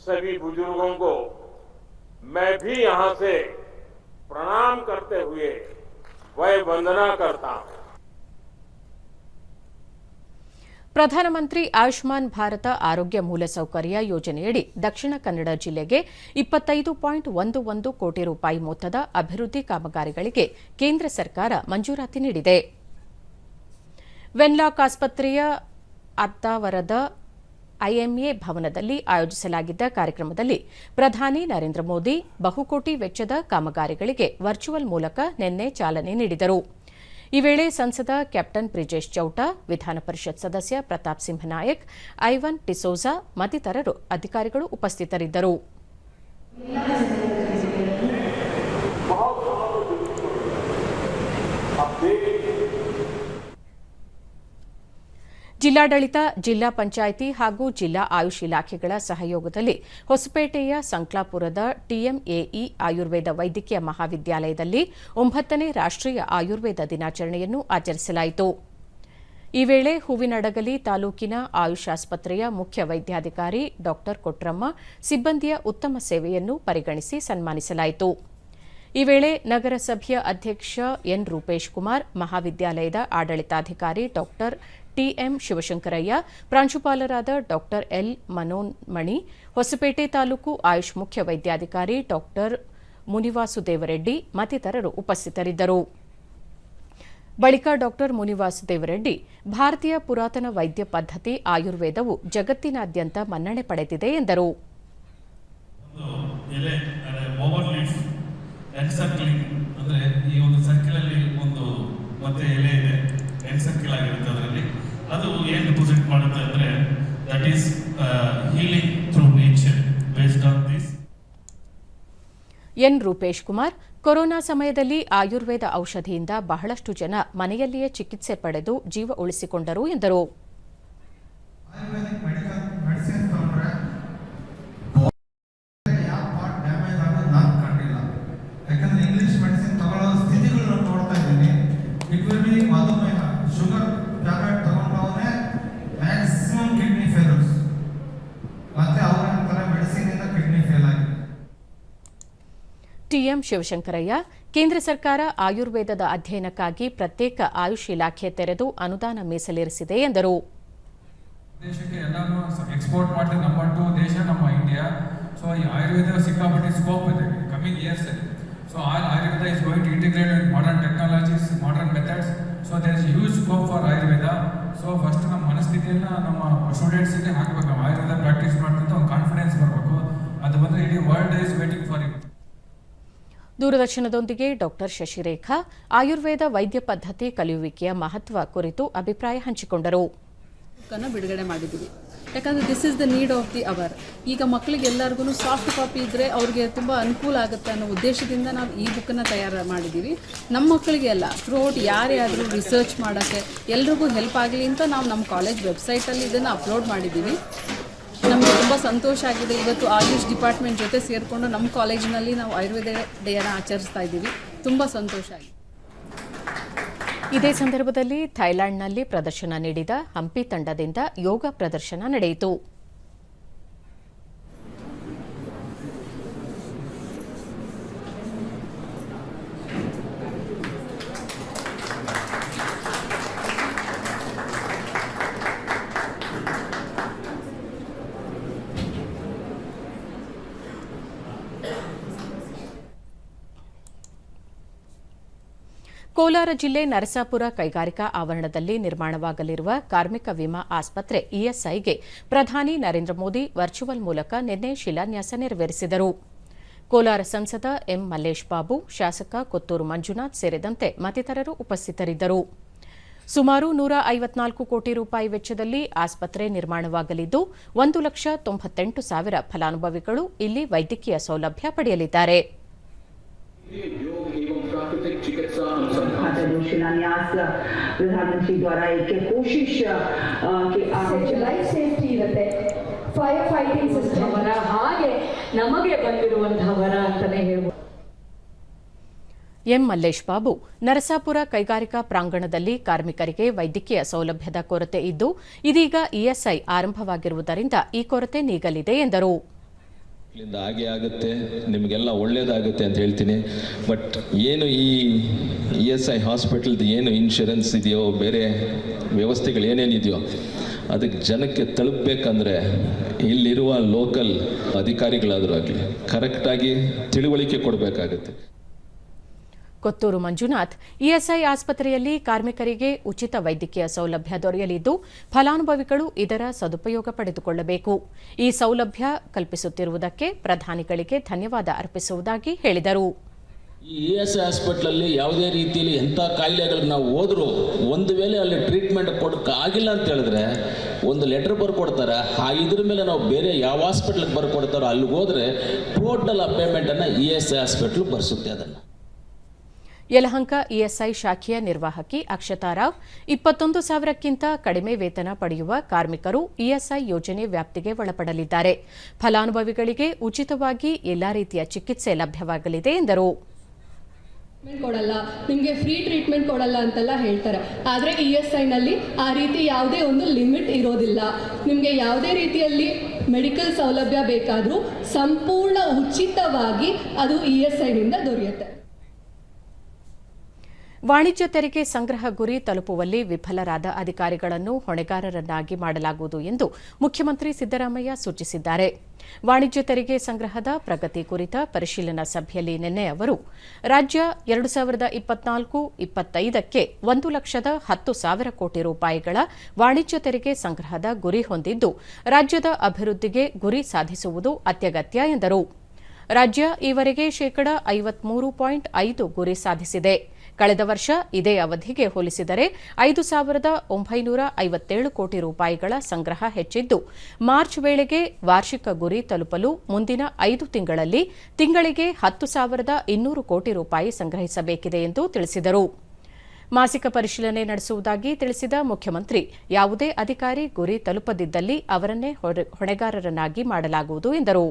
सभी बुजुर्गों को मैं भी यहां से प्रणाम करते हुए वय वंदना करता हूं. ಪ್ರಧಾನಮಂತ್ರಿ ಆಯುಷ್ಮಾನ್ ಭಾರತ ಆರೋಗ್ಯ ಮೂಲಸೌಕರ್ಯ ಯೋಜನೆಯಡಿ ದಕ್ಷಿಣ ಕನ್ನಡ ಜಿಲ್ಲೆಗೆ 25.11 ಕೋಟಿ ರೂಪಾಯಿ ಮೊತ್ತದ ಅಭಿವೃದ್ಧಿ ಕಾಮಗಾರಿಗಳಿಗೆ ಕೇಂದ್ರ ಸರ್ಕಾರ ಮಂಜೂರಾತಿ ನೀಡಿದೆ. ವೆನ್ಲಾಕ್ ಆಸ್ಪತ್ರೆಯ ಅತ್ತಾವರದ ಐಎಂಎ ಭವನದಲ್ಲಿ ಆಯೋಜಿಸಲಾಗಿದ್ದ ಕಾರ್ಯಕ್ರಮದಲ್ಲಿ ಪ್ರಧಾನಿ ನರೇಂದ್ರ ಮೋದಿ ಬಹುಕೋಟಿ ವೆಚ್ಚದ ಕಾಮಗಾರಿಗಳಿಗೆ ವರ್ಚುವಲ್ ಮೂಲಕ ನಿನ್ನೆ ಚಾಲನೆ ನೀಡಿದರು. ಈ ವೇಳೆ ಸಂಸದ ಕ್ಯಾಪ್ಟನ್ ಬ್ರಿಜೇಶ್ ಚೌಟಾ, ವಿಧಾನ ಪರಿಷತ್ ಸದಸ್ಯ ಪ್ರತಾಪ್ ಸಿಂಹ ನಾಯಕ್, ಐವನ್ ಡಿಸೋಜಾ ಮತ್ತಿತರರು ಅಧಿಕಾರಿಗಳು ಉಪಸ್ಥಿತರಿದ್ದರು. ಜಿಲ್ಲಾಡಳಿತ, ಜಿಲ್ಲಾ ಪಂಚಾಯಿತಿ ಹಾಗೂ ಜಿಲ್ಲಾ ಆಯುಷ್ ಇಲಾಖೆಗಳ ಸಹಯೋಗದಲ್ಲಿ ಹೊಸಪೇಟೆಯ ಸಂಕ್ಲಾಪುರದ ಟಿಎಂಎಇ ಆಯುರ್ವೇದ ವೈದ್ಯಕೀಯ ಮಹಾವಿದ್ಯಾಲಯದಲ್ಲಿ 9ನೇ ರಾಷ್ಟ್ರೀಯ ಆಯುರ್ವೇದ ದಿನಾಚರಣೆಯನ್ನು ಆಚರಿಸಲಾಯಿತು. ಈ ವೇಳೆ ಹೂವಿನಡಗಲಿ ತಾಲೂಕಿನ ಆಯುಷ್ ಆಸ್ಪತ್ರೆಯ ಮುಖ್ಯ ವೈದ್ಯಾಧಿಕಾರಿ ಡಾ ಕೊಟ್ರಮ್ಮ ಸಿಬ್ಬಂದಿಯ ಉತ್ತಮ ಸೇವೆಯನ್ನು ಪರಿಗಣಿಸಿ ಸನ್ಮಾನಿಸಲಾಯಿತು. ಈ ವೇಳೆ ನಗರಸಭೆಯ ಅಧ್ಯಕ್ಷ ಎನ್ ರೂಪೇಶ್ ಕುಮಾರ್, ಮಹಾವಿದ್ಯಾಲಯದ ಆಡಳಿತಾಧಿಕಾರಿ ಡಾ ಟಿಎಂ ಶಿವಶಂಕರಯ್ಯ, ಪ್ರಾಂಶುಪಾಲರಾದ ಡಾ ಎಲ್ ಮನೋನ್ಮಣಿ, ಹೊಸಪೇಟೆ ತಾಲೂಕು ಆಯುಷ್ ಮುಖ್ಯ ವೈದ್ಯಾಧಿಕಾರಿ ಡಾ ಮುನಿವಾಸುದೇವರೆಡ್ಡಿ ಮತ್ತಿತರರು ಉಪಸ್ಥಿತರಿದ್ದರು. ಬಳಿಕ ಡಾ ಮುನಿವಾಸುದೇವರೆಡ್ಡಿ, ಭಾರತೀಯ ಪುರಾತನ ವೈದ್ಯ ಪದ್ಧತಿ ಆಯುರ್ವೇದವು ಜಗತ್ತಿನಾದ್ಯಂತ ಮನ್ನಣೆ ಪಡೆದಿದೆ ಎಂದರು. ಅಂದ್ರೆ ಈ ಒಂದು ಸರ್ಕಲ್ ಅಲ್ಲಿ ಒಂದು ಮತ್ತೆ ಎಲೆ ಇದೆ, ಎಂಡ್ ಸರ್ಕಲ್ ಆಗಿರುತ್ತೆ. ಅದರಲ್ಲಿ ಅದು ಏನು ರಿಪ್ರೆಸೆಂಟ್ ಮಾಡುತ್ತೆ ಅಂದ್ರೆ that is healing through nature based on this. N Rupesh Kumar, corona ಸಮಯದಲ್ಲಿ ಆಯುರ್ವೇದ ಔಷಧಿಯಿಂದ ಬಹಳಷ್ಟು ಜನ ಮನೆಯಲ್ಲಿಯೇ ಚಿಕಿತ್ಸೆ ಪಡೆದು ಜೀವ ಉಳಿಸಿಕೊಂಡರು ಎಂದರು. ಟಿಎಂ ಶಿವಶಂಕರಯ್ಯ, ಕೇಂದ್ರ ಸರ್ಕಾರ ಆಯುರ್ವೇದದ ಅಧ್ಯಯನಕ್ಕಾಗಿ ಪ್ರತ್ಯೇಕ ಆಯುಷ್ ಇಲಾಖೆ ತೆರೆದು ಅನುದಾನ ಮೀಸಲಿರಿಸಿದೆ ಎಂದರು. ದೇಶಕ್ಕೆ ಎಲ್ಲಾನು ಎಕ್ಸ್ಪೋರ್ಟ್ ಮಾಡಿದ ನಂಬರ್ 2 ದೇಶ ನಮ್ಮ ಇಂಡಿಯಾ. ಸೊ ಈ ಆಯುರ್ವೇದ ಸಿಕ್ಕಾಪಟ್ಟೆ ಸ್ಕೋಪ್ ಇದೆ coming years. So Ayurveda is going to integrate with modern technologies, modern methods. So there is huge scope for Ayurveda. So first ನಮ್ಮ ಮನಸ್ಥಿತಿಯನ್ನ ನಮ್ಮ ಸ್ಟೂಡೆಂಟ್ಸ್ಗೆ ಹಾಕಬೇಕು. ಆಯುರ್ವೇದ ಪ್ರಾಕ್ಟೀಸ್ ಮಾಡ್ತಿದ್ದ ಒಂದು ಕಾನ್ಫಿಡೆನ್ಸ್ ಬರಬೇಕು. ಅದು ಬಂದರೆ ಇಡೀ world is waiting for it. ದೂರದರ್ಶನದೊಂದಿಗೆ ಡಾ ಶಶಿರೇಖಾ ಆಯುರ್ವೇದ ವೈದ್ಯ ಪದ್ಧತಿ ಕಲಿಯುವಿಕೆಯ ಮಹತ್ವ ಕುರಿತು ಅಭಿಪ್ರಾಯ ಹಂಚಿಕೊಂಡರು. ಬಿಡುಗಡೆ ಮಾಡಿದ್ದೀವಿ, ಯಾಕಂದರೆ this is the need of the hour. ಈಗ ಮಕ್ಕಳಿಗೆ ಎಲ್ಲರಿಗೂ ಸಾಫ್ಟ್ ಕಾಪಿ ಇದ್ದರೆ ಅವ್ರಿಗೆ ತುಂಬ ಅನುಕೂಲ ಆಗುತ್ತೆ ಅನ್ನೋ ಉದ್ದೇಶದಿಂದ ನಾವು ಈ ಬುಕ್ಕನ್ನು ತಯಾರು ಮಾಡಿದ್ದೀವಿ. ನಮ್ಮ ಮಕ್ಕಳಿಗೆ ಎಲ್ಲ ಥ್ರೂಔಟ್ ಯಾರೇ ಆದರೂ ರಿಸರ್ಚ್ ಮಾಡೋಕ್ಕೆ ಎಲ್ರಿಗೂ ಹೆಲ್ಪ್ ಆಗಲಿ ಅಂತ ನಾವು ನಮ್ಮ ಕಾಲೇಜ್ ವೆಬ್ಸೈಟಲ್ಲಿ ಇದನ್ನು ಅಪ್ಲೋಡ್ ಮಾಡಿದ್ದೀವಿ. ನಮಗೆ ತುಂಬ ಸಂತೋಷ ಆಗಿದೆ. ಇವತ್ತು ಆಯುಷ್ ಡಿಪಾರ್ಟ್ಮೆಂಟ್ ಜೊತೆ ಸೇರಿಕೊಂಡು ನಮ್ಮ ಕಾಲೇಜಿನಲ್ಲಿ ನಾವು ಆಯುರ್ವೇದ ಡೇಯನ್ನು ಆಚರಿಸ್ತಾ ಇದ್ದೀವಿ. ತುಂಬ ಸಂತೋಷ ಆಗಿದೆ. ಇದೇ ಸಂದರ್ಭದಲ್ಲಿ ಥೈಲ್ಯಾಂಡ್ನಲ್ಲಿ ಪ್ರದರ್ಶನ ನೀಡಿದ ಹಂಪಿ ತಂಡದಿಂದ ಯೋಗ ಪ್ರದರ್ಶನ ನಡೆಯಿತು. ಕೋಲಾರ ಜಿಲ್ಲೆ ನರಸಾಪುರ ಕೈಗಾರಿಕಾ ಆವರಣದಲ್ಲಿ ನಿರ್ಮಾಣವಾಗಲಿರುವ ಕಾರ್ಮಿಕ ವಿಮಾ ಆಸ್ಪತ್ರೆ ಇಎಸ್ಐಗೆ ಪ್ರಧಾನಿ ನರೇಂದ್ರ ಮೋದಿ ವರ್ಚುವಲ್ ಮೂಲಕ ನಿನ್ನೆ ಶಿಲಾನ್ಯಾಸ ನೆರವೇರಿಸಿದರು. ಕೋಲಾರ ಸಂಸದ ಎಂ ಮಲ್ಲೇಶ್ ಬಾಬು, ಶಾಸಕ ಕೊತ್ತೂರು ಮಂಜುನಾಥ್ ಸೇರಿದಂತೆ ಮತ್ತಿತರರು ಉಪಸ್ಥಿತರಿದ್ದರು. ಸುಮಾರು 154 ಕೋಟಿ ರೂಪಾಯಿ ವೆಚ್ಚದಲ್ಲಿ ಆಸ್ಪತ್ರೆ ನಿರ್ಮಾಣವಾಗಲಿದ್ದು 1,98,000 ಫಲಾನುಭವಿಗಳು ಇಲ್ಲಿ ವೈದ್ಯಕೀಯ ಸೌಲಭ್ಯ ಪಡೆಯಲಿದ್ದಾರೆ. शिलान्यास प्रधानमंत्री द्वारा एक कोशिश कि लाइफ ಸೇಫ್ಟಿ ಇರುತ್ತೆ, ಫೈರ್ ಫೈಟಿಂಗ್ ಸಿಸ್ಟಮ್ ಹಾಗೆ ನಮಗೆ ಬಂದಿರುವಂತಹ ವರ ಅಂತಾನೆ ಹೇಳ್ಬೋದು. ಎಂ ಮಲ್ಲೇಶ್ ಬಾಬು, ನರಸಾಪುರ ಕೈಗಾರಿಕಾ ಪ್ರಾಂಗಣದಲ್ಲಿ ಕಾರ್ಮಿಕರಿಗೆ ವೈದ್ಯಕೀಯ ಸೌಲಭ್ಯದ ಕೊರತೆ ಇದ್ದು ಇದೀಗ ಇಎಸ್ಐ ಆರಂಭವಾಗಿರುವುದರಿಂದ ಈ ಕೊರತೆ ನೀಗಲಿದೆ ಎಂದರು. ಇಲ್ಲಿಂದ ಹಾಗೆ ಆಗುತ್ತೆ, ನಿಮಗೆಲ್ಲ ಒಳ್ಳೇದಾಗುತ್ತೆ ಅಂತ ಹೇಳ್ತೀನಿ. ಬಟ್ ಏನು ಈ ಇಎಸ್ಐ ಹಾಸ್ಪಿಟಲ್ದು ಏನು ಇನ್ಶೂರೆನ್ಸ್ ಇದೆಯೋ, ಬೇರೆ ವ್ಯವಸ್ಥೆಗಳು ಏನೇನಿದೆಯೋ ಅದಕ್ಕೆ ಜನಕ್ಕೆ ತಲುಪಬೇಕಂದ್ರೆ ಇಲ್ಲಿರುವ ಲೋಕಲ್ ಅಧಿಕಾರಿಗಳಾದರೂ ಆಗಲಿ ಕರೆಕ್ಟಾಗಿ ತಿಳುವಳಿಕೆ ಕೊಡಬೇಕಾಗುತ್ತೆ. ಕೊತ್ತೂರು ಮಂಜುನಾಥ್, ಇಎಸ್ಐ ಆಸ್ಪತ್ರೆಯಲ್ಲಿ ಕಾರ್ಮಿಕರಿಗೆ ಉಚಿತ ವೈದ್ಯಕೀಯ ಸೌಲಭ್ಯ ದೊರೆಯಲಿದ್ದು ಫಲಾನುಭವಿಗಳು ಇದರ ಸದುಪಯೋಗ ಪಡೆದುಕೊಳ್ಳಬೇಕು. ಈ ಸೌಲಭ್ಯ ಕಲ್ಪಿಸುತ್ತಿರುವುದಕ್ಕೆ ಪ್ರಧಾನಿಗಳಿಗೆ ಧನ್ಯವಾದ ಅರ್ಪಿಸುವುದಾಗಿ ಹೇಳಿದರು. ಈ ಇಎಸ್ಐ ಹಾಸ್ಪಿಟ್ಲಲ್ಲಿ ಯಾವುದೇ ರೀತಿಯಲ್ಲಿ ಎಂಥ ಕಾಯಿಲೆಗಳಿಗೆ ನಾವು ಹೋದರೂ ಒಂದು ವೇಳೆ ಅಲ್ಲಿ ಟ್ರೀಟ್ಮೆಂಟ್ ಕೊಡೋಕ್ಕಾಗಿಲ್ಲ ಅಂತ ಹೇಳಿದ್ರೆ ಒಂದು ಲೆಟರ್ ಬರ್ಕೊಡ್ತಾರೆ. ಇದ್ರ ಮೇಲೆ ನಾವು ಬೇರೆ ಯಾವ ಹಾಸ್ಪಿಟ್ಲಿಗೆ ಬರ್ಕೊಡ್ತಾರೋ ಅಲ್ಲಿಗೆ ಹೋದರೆ ಟೋಟಲ್ ಆ ಪೇಮೆಂಟನ್ನು ಇಎಸ್ಐ ಹಾಸ್ಪಿಟ್ಲ್ ಭರಿಸುತ್ತೆ. ಅದನ್ನು ಯಲಹಂಕ ಇಎಸ್ಐ ಶಾಖೆಯ ನಿರ್ವಾಹಕಿ ಅಕ್ಷತಾ ರಾವ್, 21,000ಕ್ಕಿಂತ ಕಡಿಮೆ ವೇತನ ಪಡೆಯುವ ಕಾರ್ಮಿಕರು ಇಎಸ್ಐ ಯೋಜನೆ ವ್ಯಾಪ್ತಿಗೆ ಒಳಪಡಲಿದ್ದಾರೆ. ಫಲಾನುಭವಿಗಳಿಗೆ ಉಚಿತವಾಗಿ ಎಲ್ಲಾ ರೀತಿಯ ಚಿಕಿತ್ಸೆ ಲಭ್ಯವಾಗಲಿದೆ ಎಂದರು. ಕೊಡಲ್ಲ, ನಿಮಗೆ ಫ್ರೀ ಟ್ರೀಟ್ಮೆಂಟ್ ಕೊಡಲ್ಲ ಅಂತೆಲ್ಲ ಹೇಳ್ತಾರೆ. ಆದರೆ ಇಎಸ್ಐನಲ್ಲಿ ಆ ರೀತಿ ಯಾವುದೇ ಒಂದು ಲಿಮಿಟ್ ಇರೋದಿಲ್ಲ. ನಿಮಗೆ ಯಾವುದೇ ರೀತಿಯಲ್ಲಿ ಮೆಡಿಕಲ್ ಸೌಲಭ್ಯ ಬೇಕಾದರೂ ಸಂಪೂರ್ಣ ಉಚಿತವಾಗಿ ಅದು ಇಎಸ್ಐನಿಂದ ದೊರೆಯುತ್ತೆ. ವಾಣಿಜ್ಯ ತೆರಿಗೆ ಸಂಗ್ರಹ ಗುರಿ ತಲುಪುವಲ್ಲಿ ವಿಫಲರಾದ ಅಧಿಕಾರಿಗಳನ್ನು ಹೊಣೆಗಾರರನ್ನಾಗಿ ಮಾಡಲಾಗುವುದು ಎಂದು ಮುಖ್ಯಮಂತ್ರಿ ಸಿದ್ದರಾಮಯ್ಯ ಸೂಚಿಸಿದ್ದಾರೆ. ವಾಣಿಜ್ಯ ತೆರಿಗೆ ಸಂಗ್ರಹದ ಪ್ರಗತಿ ಕುರಿತ ಪರಿಶೀಲನಾ ಸಭೆಯಲ್ಲಿ ನಿನ್ನೆ ಅವರು ರಾಜ್ಯ 2024-25ಕ್ಕೆ 1,10,000 ಕೋಟಿ ರೂಪಾಯಿಗಳ ವಾಣಿಜ್ಯ ತೆರಿಗೆ ಸಂಗ್ರಹದ ಗುರಿ ಹೊಂದಿದ್ದು ರಾಜ್ಯದ ಅಭಿವೃದ್ಧಿಗೆ ಗುರಿ ಸಾಧಿಸುವುದು ಅತ್ಯಗತ್ಯ ಎಂದರು. ರಾಜ್ಯ ಈವರೆಗೆ ಶೇಕಡಾ 53.5 ಗುರಿ ಸಾಧಿಸಿದೆ. ಕಳೆದ ವರ್ಷ ಇದೇ ಅವಧಿಗೆ ಹೋಲಿಸಿದರೆ 5,957 ಕೋಟಿ ರೂಪಾಯಿಗಳ ಸಂಗ್ರಹ ಹೆಚ್ಚಿದ್ದು, ಮಾರ್ಚ್ ವೇಳೆಗೆ ವಾರ್ಷಿಕ ಗುರಿ ತಲುಪಲು ಮುಂದಿನ 5 ತಿಂಗಳಲ್ಲಿ ತಿಂಗಳಿಗೆ 10,200 ಕೋಟಿ ರೂಪಾಯಿ ಸಂಗ್ರಹಿಸಬೇಕಿದೆ ಎಂದು ತಿಳಿಸಿದರು. ಮಾಸಿಕ ಪರಿಶೀಲನೆ ನಡೆಸುವುದಾಗಿ ತಿಳಿಸಿದ ಮುಖ್ಯಮಂತ್ರಿ, ಯಾವುದೇ ಅಧಿಕಾರಿ ಗುರಿ ತಲುಪದಿದ್ದಲ್ಲಿ ಅವರನ್ನೇ ಹೊಣೆಗಾರರನ್ನಾಗಿ ಮಾಡಲಾಗುವುದು ಎಂದರು.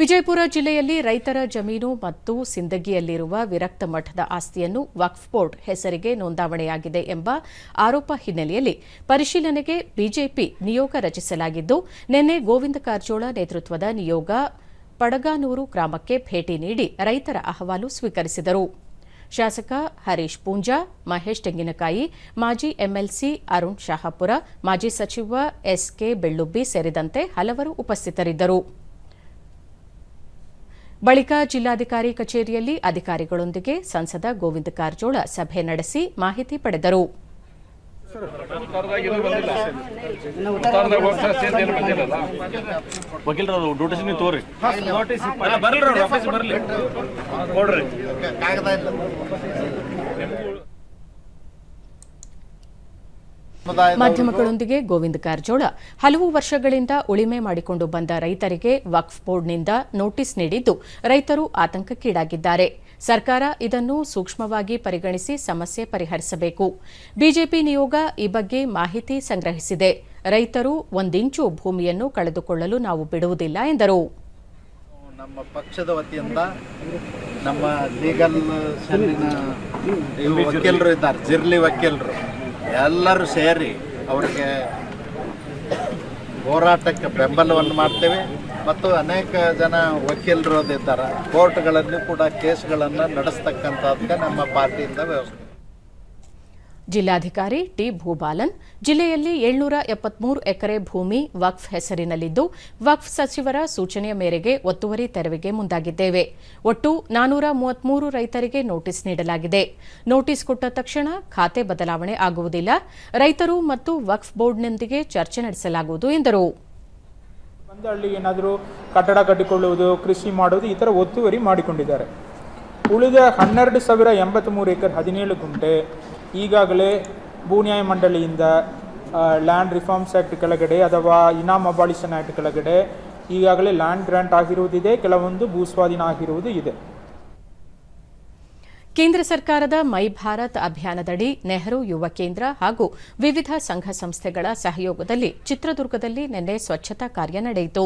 ವಿಜಯಪುರ ಜಿಲ್ಲೆಯಲ್ಲಿ ರೈತರ ಜಮೀನು ಮತ್ತು ಸಿಂದಗಿಯಲ್ಲಿರುವ ವಿರಕ್ತ ಮಠದ ಆಸ್ತಿಯನ್ನು ವಕ್ಫ್ ಬೋರ್ಡ್ ಹೆಸರಿಗೆ ನೋಂದಾವಣೆಯಾಗಿದೆ ಎಂಬ ಆರೋಪ ಹಿನ್ನೆಲೆಯಲ್ಲಿ ಪರಿಶೀಲನೆಗೆ ಬಿಜೆಪಿ ನಿಯೋಗ ರಚಿಸಲಾಗಿದ್ದು, ನಿನ್ನೆ ಗೋವಿಂದ ಕಾರಜೋಳ ನೇತೃತ್ವದ ನಿಯೋಗ ಪಡಗಾನೂರು ಗ್ರಾಮಕ್ಕೆ ಭೇಟಿ ನೀಡಿ ರೈತರ ಅಹವಾಲು ಸ್ವೀಕರಿಸಿದರು. ಶಾಸಕ ಹರೀಶ್ ಪೂಂಜಾ, ಮಹೇಶ್ ತೆಂಗಿನಕಾಯಿ, ಮಾಜಿ ಎಂಎಲ್ಸಿ ಅರುಣ್ ಶಹಾಪುರ, ಮಾಜಿ ಸಚಿವ ಎಸ್ಕೆ ಬೆಳ್ಳುಬ್ಬಿ ಸೇರಿದಂತೆ ಹಲವರು ಉಪಸ್ಥಿತರಿದ್ದರು. ಬಳಿಕ ಜಿಲ್ಲಾಧಿಕಾರಿ ಕಚೇರಿಯಲ್ಲಿ ಅಧಿಕಾರಿಗಳೊಂದಿಗೆ ಸಂಸದ ಗೋವಿಂದ ಕಾರಜೋಳ ಸಭೆ ನಡೆಸಿ ಮಾಹಿತಿ ಪಡೆದರು. ಮಾಧ್ಯಮಗಳೊಂದಿಗೆ ಗೋವಿಂದ ಕಾರಜೋಳ ಹಲವು ವರ್ಷಗಳಿಂದ ಉಳಿಮೆ ಮಾಡಿಕೊಂಡು ಬಂದ ರೈತರಿಗೆ ವಕ್ಫ್ ಬೋರ್ಡ್ನಿಂದ ನೋಟಿಸ್ ನೀಡಿದ್ದು ರೈತರು ಆತಂಕಕ್ಕೀಡಾಗಿದ್ದಾರೆ. ಸರ್ಕಾರ ಇದನ್ನು ಸೂಕ್ಷ್ಮವಾಗಿ ಪರಿಗಣಿಸಿ ಸಮಸ್ಯೆ ಪರಿಹರಿಸಬೇಕು. ಬಿಜೆಪಿ ನಿಯೋಗ ಈ ಬಗ್ಗೆ ಮಾಹಿತಿ ಸಂಗ್ರಹಿಸಿದೆ. ರೈತರು ಒಂದಿಂಚು ಭೂಮಿಯನ್ನು ಕಳೆದುಕೊಳ್ಳಲು ನಾವು ಬಿಡುವುದಿಲ್ಲ ಎಂದರು. ನಮ್ಮ ಪಕ್ಷದ ವತಿಯಿಂದ ನಮ್ಮ ಲೀಗಲ್ ಸೆಲ್ಲಿನ ವಕೀಲರು ಇದ್ದಾರೆ, ಜಿರ್ಲಿ ವಕೀಲರು ಎಲ್ಲರೂ ಸೇರಿ ಅವರಿಗೆ ಹೋರಾಟಕ್ಕೆ ಬೆಂಬಲವನ್ನು ಮಾಡ್ತೇವೆ. ಮತ್ತು ಅನೇಕ ಜನ ವಕೀಲರು ಇದ್ದಾರೆ, ಕೋರ್ಟ್ಗಳಲ್ಲಿ ಕೂಡ ಕೇಸ್ಗಳನ್ನು ನಡೆಸ್ತಕ್ಕಂಥದ್ದಕ್ಕೆ ನಮ್ಮ ಪಾರ್ಟಿಯಿಂದ ವ್ಯವಸ್ಥೆ. ಜಿಲ್ಲಾಧಿಕಾರಿ ಟಿ ಭೂಬಾಲನ್, ಜಿಲ್ಲೆಯಲ್ಲಿ 773 ಎಕರೆ ಭೂಮಿ ವಕ್ಫ್ ಹೆಸರಿನಲ್ಲಿದ್ದು, ವಕ್ಫ್ ಸಚಿವರ ಸೂಚನೆಯ ಮೇರೆಗೆ ಒತ್ತುವರಿ ತೆರವಿಗೆ ಮುಂದಾಗಿದ್ದೇವೆ. ಒಟ್ಟು 433 ರೈತರಿಗೆ ನೋಟಿಸ್ ನೀಡಲಾಗಿದೆ. ನೋಟಿಸ್ ಕೊಟ್ಟ ತಕ್ಷಣ ಖಾತೆ ಬದಲಾವಣೆ ಆಗುವುದಿಲ್ಲ. ರೈತರು ಮತ್ತು ವಕ್ಫ್ ಬೋರ್ಡ್ನೊಂದಿಗೆ ಚರ್ಚೆ ನಡೆಸಲಾಗುವುದು ಎಂದರು. ಅಲ್ಲಿ ಏನಾದರೂ ಕಟ್ಟಡ ಕಟ್ಟಿಕೊಳ್ಳುವುದು, ಕೃಷಿ ಮಾಡುವುದು, ಈ ಥರ ಒತ್ತುವರಿ ಮಾಡಿಕೊಂಡಿದ್ದಾರೆ. ಉಳಿದ 12,083 ಎಕರೆ 17 ಗುಂಟೆ ಈಗಾಗಲೇ ಭೂನ್ಯಾಯ ಮಂಡಳಿಯಿಂದ ಲ್ಯಾಂಡ್ ರಿಫಾರ್ಮ್ಸ್ ಆ್ಯಕ್ಟ್ ಕೆಳಗಡೆ ಅಥವಾ ಇನಾಮ್ ಅಬಾಲಿಷನ್ ಆ್ಯಕ್ಟ್ ಕೆಳಗಡೆ ಈಗಾಗಲೇ ಲ್ಯಾಂಡ್ ಗ್ರಾಂಟ್ ಆಗಿರುವುದಿದೆ, ಕೆಲವೊಂದು ಭೂಸ್ವಾಧೀನ ಆಗಿರುವುದು ಇದೆ. ಕೇಂದ್ರ ಸರ್ಕಾರದ ಮೈ ಭಾರತ್ ಅಭಿಯಾನದಡಿ ನೆಹರು ಯುವ ಕೇಂದ್ರ ಹಾಗೂ ವಿವಿಧ ಸಂಘ ಸಂಸ್ಥೆಗಳ ಸಹಯೋಗದಲ್ಲಿ ಚಿತ್ರದುರ್ಗದಲ್ಲಿ ನಿನ್ನೆ ಸ್ವಚ್ಛತಾ ಕಾರ್ಯ ನಡೆಯಿತು.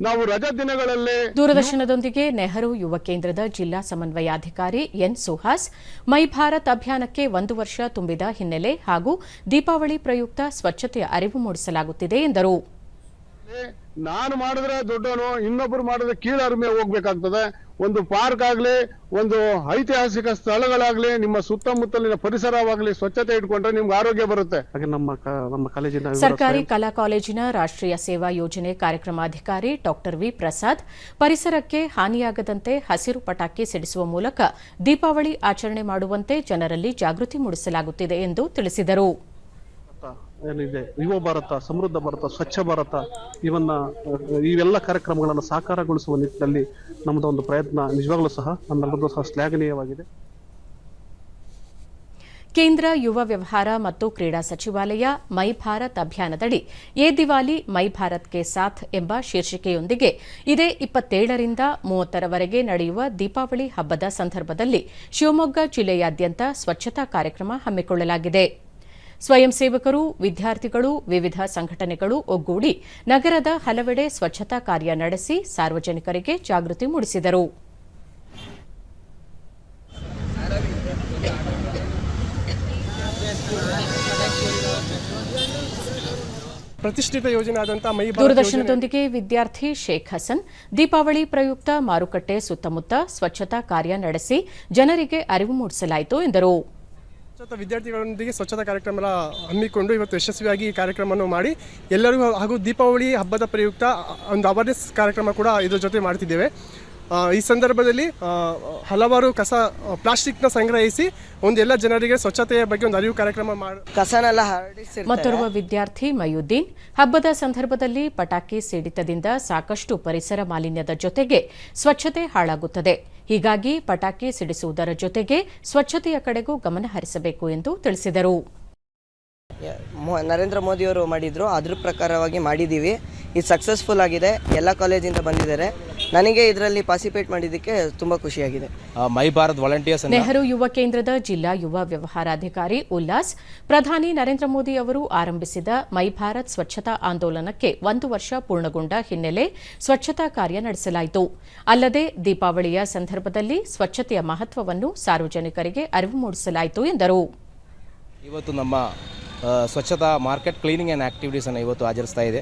ನಾವು ರಜಾ ದಿನಗಳಲ್ಲೇ ದೂರದರ್ಶನದೊಂದಿಗೆ ನೆಹರು ಯುವ ಕೇಂದ್ರದ ಜಿಲ್ಲಾ ಸಮನ್ವಯಾಧಿಕಾರಿ ಎನ್ ಸುಹಾಸ್ ಮೈ ಭಾರತ್ ಅಭಿಯಾನಕ್ಕೆ 1 ವರ್ಷ ತುಂಬಿದ ಹಿನ್ನೆಲೆ ಹಾಗೂ ದೀಪಾವಳಿ ಪ್ರಯುಕ್ತ ಸ್ವಚ್ಛತೆಯ ಅರಿವು ಮೂಡಿಸಲಾಗುತ್ತಿದೆ ಎಂದರು. ನಾನು ಮಾಡಿದ್ರೆ ದೊಡ್ಡವನು, ಇನ್ನೊಬ್ರು ಮಾಡಿದ್ರೆ ಕೀಳರಿಮೆ ಹೋಗ್ಬೇಕಾಗ್ತದೆ. ಒಂದು ಪಾರ್ಕ್ ಆಗ್ಲಿ, ಒಂದು ಐತಿಹಾಸಿಕ ಸ್ಥಳಗಳಾಗ್ಲಿ, ನಿಮ್ಮ ಸುತ್ತಮುತ್ತಲಿನ ಪರಿಸರವಾಗ್ಲಿ ಸ್ವಚ್ಛತೆ ಇಟ್ಕೊಂಡ್ರೆ ನಿಮ್ಗೆ ಆರೋಗ್ಯ ಬರುತ್ತೆ. ಹಾಗೆ ನಮ್ಮ ಕಾಲೇಜಿನ ಸರ್ಕಾರಿ ಕಲಾ ಕಾಲೇಜಿನ ರಾಷ್ಟ್ರೀಯ ಸೇವಾ ಯೋಜನೆ ಕಾರ್ಯಕ್ರಮಾಧಿಕಾರಿ ಡಾಕ್ಟರ್ ವಿ ಪ್ರಸಾದ್ ಪರಿಸರಕ್ಕೆ ಹಾನಿಯಾಗದಂತೆ ಹಸಿರು ಪಟಾಕಿ ಸಿಡಿಸುವ ಮೂಲಕ ದೀಪಾವಳಿ ಆಚರಣೆ ಮಾಡುವಂತೆ ಜನರಲ್ಲಿ ಜಾಗೃತಿ ಮೂಡಿಸಲಾಗುತ್ತಿದೆ ಎಂದು ತಿಳಿಸಿದರು. ಏನಿದೆ ಯುವ ಭಾರತ, ಸಮೃದ್ಧ ಭಾರತ, ಸ್ವಚ್ಛ ಭಾರತ ಇವೆಲ್ಲ ಕಾರ್ಯಕ್ರಮಗಳನ್ನು ಸಾಕಾರಗೊಳಿಸುವ ನಿಟ್ಟಿನಲ್ಲಿ ನಮ್ಮದು ಒಂದು ಪ್ರಯತ್ನ ನಿಜವಾಗ್ಲೂ ಸಹ ನಮ್ಮೆಲ್ಲರದ್ದು ಸಹ ಶ್ಲಾಘನೀಯವಾಗಿದೆ. ಕೇಂದ್ರ ಯುವ ವ್ಯವಹಾರ ಮತ್ತು ಕ್ರೀಡಾ ಸಚಿವಾಲಯ ಮೈ ಭಾರತ್ ಅಭಿಯಾನದಡಿ ಯೇ ದಿವಾಲಿ ಮೈ ಭಾರತ್ಗೆ ಸಾಥ್ ಎಂಬ ಶೀರ್ಷಿಕೆಯೊಂದಿಗೆ ಇದೇ 27ರಿಂದ 30ರವರೆಗೆ ನಡೆಯುವ ದೀಪಾವಳಿ ಹಬ್ಬದ ಸಂದರ್ಭದಲ್ಲಿ ಶಿವಮೊಗ್ಗ ಜಿಲ್ಲೆಯಾದ್ಯಂತ ಸ್ವಚ್ಛತಾ ಕಾರ್ಯಕ್ರಮ ಹಮ್ಮಿಕೊಳ್ಳಲಾಗಿದೆ. ಸ್ವಯಂ ಸೇವಕರು, ವಿದ್ಯಾರ್ಥಿಗಳು, ವಿವಿಧ ಸಂಘಟನೆಗಳು ಒಗ್ಗೂಡಿ ನಗರದ ಹಲವೆಡೆ ಸ್ವಚ್ಛತಾ ಕಾರ್ಯ ನಡೆಸಿ ಸಾರ್ವಜನಿಕರಿಗೆ ಜಾಗೃತಿ ಮೂಡಿಸಿದರು. ಪ್ರತಿಷ್ಠಿತ ಯೋಜನೆ ಆದಂತಹ ಮೈ ಭಾರತ್ ದೂರದರ್ಶನದೊಂದಿಗೆ ವಿದ್ಯಾರ್ಥಿ ಶೇಖ್ ಹಸನ್ ದೀಪಾವಳಿ ಪ್ರಯುಕ್ತ ಮಾರುಕಟ್ಟೆ ಸುತ್ತಮುತ್ತ ಸ್ವಚ್ಛತಾ ಕಾರ್ಯ ನಡೆಸಿ ಜನರಿಗೆ ಅರಿವು ಮೂಡಿಸಲಾಯಿತು ಎಂದರು. ವಿದ್ಯಾರ್ಥಿಗಳೊಂದಿಗೆ ಸ್ವಚ್ಛತಾ ಕಾರ್ಯಕ್ರಮ ಹಮ್ಮಿಕೊಂಡು ಇವತ್ತು ಯಶಸ್ವಿಯಾಗಿ ಈ ಕಾರ್ಯಕ್ರಮವನ್ನು ಮಾಡಿ ಎಲ್ಲರಿಗೂ ಹಾಗೂ ದೀಪಾವಳಿ ಹಬ್ಬದ ಪ್ರಯುಕ್ತ ಒಂದು ಅವೇರ್ನೆಸ್ ಕಾರ್ಯಕ್ರಮ ಕೂಡ ಇದ್ರ ಜೊತೆ ಮಾಡ್ತಿದ್ದೇವೆ. ಈ ಸಂದರ್ಭದಲ್ಲಿ ಹಲವಾರು ಪ್ಲಾಸ್ಟಿಕ್ನ ಸಂಗ್ರಹಿಸಿ ಎಲ್ಲ ಜನರಿಗೆ ಸ್ವಚ್ಛತೆಯ ಬಗ್ಗೆ ಒಂದು ಅರಿವು ಕಾರ್ಯಕ್ರಮ ಕಸನೆಲ್ಲ ಮತ್ತೋರ್ವ ವಿದ್ಯಾರ್ಥಿ ಮಯುದ್ದೀನ್ ಹಬ್ಬದ ಸಂದರ್ಭದಲ್ಲಿ ಪಟಾಕಿ ಸಿಡಿತದಿಂದ ಸಾಕಷ್ಟು ಪರಿಸರ ಮಾಲಿನ್ಯದ ಜೊತೆಗೆ ಸ್ವಚ್ಛತೆ ಹಾಳಾಗುತ್ತದೆ. ಹೀಗಾಗಿ ಪಟಾಕಿ ಸಿಡಿಸುವುದರ ಜೊತೆಗೆ ಸ್ವಚ್ಛತೆಯ ಕಡೆಗೂ ಗಮನ ಹರಿಸಬೇಕು ಎಂದು ತಿಳಿಸಿದರು. ನರೇಂದ್ರ ಮೋದಿಯವರು ಮಾಡಿದ್ರು, ಅದ್ರ ಪ್ರಕಾರವಾಗಿ ಮಾಡಿದ್ದೀವಿ. ಇದು ಸಕ್ಸಸ್ಫುಲ್ ಆಗಿದೆ. ಎಲ್ಲ ಕಾಲೇಜಿಂದ ಬಂದಿದ್ದಾರೆ. ನನಗೆ ಇದರಲ್ಲಿ ಪಾರ್ಟಿಸಿಪೇಟ್ ಮಾಡಿದ್ದಕ್ಕೆ ತುಂಬ ಖುಷಿಯಾಗಿದೆ. ಮೈ ಭಾರತ್ ವಾಲಂಟಿಯರ್ಸ್ ನೆಹರು ಯುವ ಕೇಂದ್ರದ ಜಿಲ್ಲಾ ಯುವ ವ್ಯವಹಾರಾಧಿಕಾರಿ ಉಲ್ಲಾಸ್ ಪ್ರಧಾನಿ ನರೇಂದ್ರ ಮೋದಿ ಅವರು ಆರಂಭಿಸಿದ ಮೈ ಭಾರತ್ ಸ್ವಚ್ಛತಾ ಆಂದೋಲನಕ್ಕೆ 1 ವರ್ಷ ಪೂರ್ಣಗೊಂಡ ಹಿನ್ನೆಲೆ ಸ್ವಚ್ಛತಾ ಕಾರ್ಯ ನಡೆಸಲಾಯಿತು. ಅಲ್ಲದೆ ದೀಪಾವಳಿಯ ಸಂದರ್ಭದಲ್ಲಿ ಸ್ವಚ್ಛತೆಯ ಮಹತ್ವವನ್ನು ಸಾರ್ವಜನಿಕರಿಗೆ ಅರಿವು ಮೂಡಿಸಲಾಯಿತು ಎಂದರು. ಇವತ್ತು ನಮ್ಮ ಸ್ವಚ್ಛತಾ ಮಾರ್ಕೆಟ್ ಕ್ಲೀನಿಂಗ್ ಆ್ಯಂಡ್ ಆಕ್ಟಿವಿಟೀಸ್ ಅನ್ನು ಇವತ್ತು ಆಚರಿಸ್ತಾ ಇದೆ.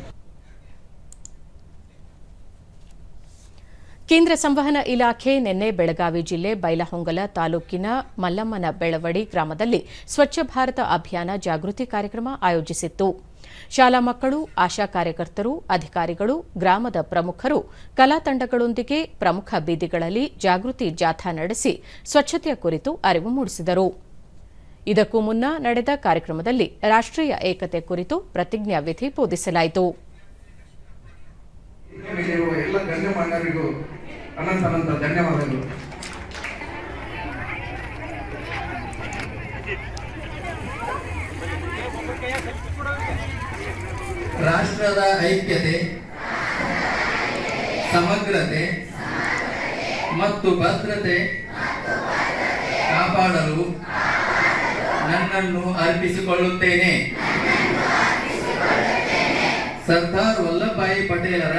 ಕೇಂದ್ರ ಸಂವಹನ ಇಲಾಖೆ ನಿನ್ನೆ ಬೆಳಗಾವಿ ಜಿಲ್ಲೆ ಬೈಲಹೊಂಗಲ ತಾಲೂಕಿನ ಮಲ್ಲಮ್ಮನ ಬೆಳವಡಿ ಗ್ರಾಮದಲ್ಲಿ ಸ್ವಚ್ಛ ಭಾರತ ಅಭಿಯಾನ ಜಾಗೃತಿ ಕಾರ್ಯಕ್ರಮ ಆಯೋಜಿಸಿತ್ತು. ಶಾಲಾ ಮಕ್ಕಳು, ಆಶಾ ಕಾರ್ಯಕರ್ತರು, ಅಧಿಕಾರಿಗಳು, ಗ್ರಾಮದ ಪ್ರಮುಖರು, ಕಲಾ ತಂಡಗಳೊಂದಿಗೆ ಪ್ರಮುಖ ಬೀದಿಗಳಲ್ಲಿ ಜಾಗೃತಿ ಜಾಥಾ ನಡೆಸಿ ಸ್ವಚ್ಛತೆಯ ಕುರಿತು ಅರಿವು ಮೂಡಿಸಿದರು. ಇದಕ್ಕೂ ಮುನ್ನ ನಡೆದ ಕಾರ್ಯಕ್ರಮದಲ್ಲಿ ರಾಷ್ಟ್ರೀಯ ಏಕತೆ ಕುರಿತು ಪ್ರತಿಜ್ಞಾ ವಿಧಿ ಬೋಧಿಸಲಾಯಿತು. ಎಲ್ಲ ಗಣ್ಯಮಾನ್ಯರಿಗೂ ಅನಂತ ಧನ್ಯವಾದಗಳು. ರಾಷ್ಟ್ರದ ಐಕ್ಯತೆ, ಸಮಗ್ರತೆ ಮತ್ತು ಭದ್ರತೆ ಕಾಪಾಡಲು ನನ್ನನ್ನು ಅರ್ಪಿಸಿಕೊಳ್ಳುತ್ತೇನೆ. ಸರ್ದಾರ್ ವಲ್ಲಭಭಾಯಿ ಪಟೇಲರ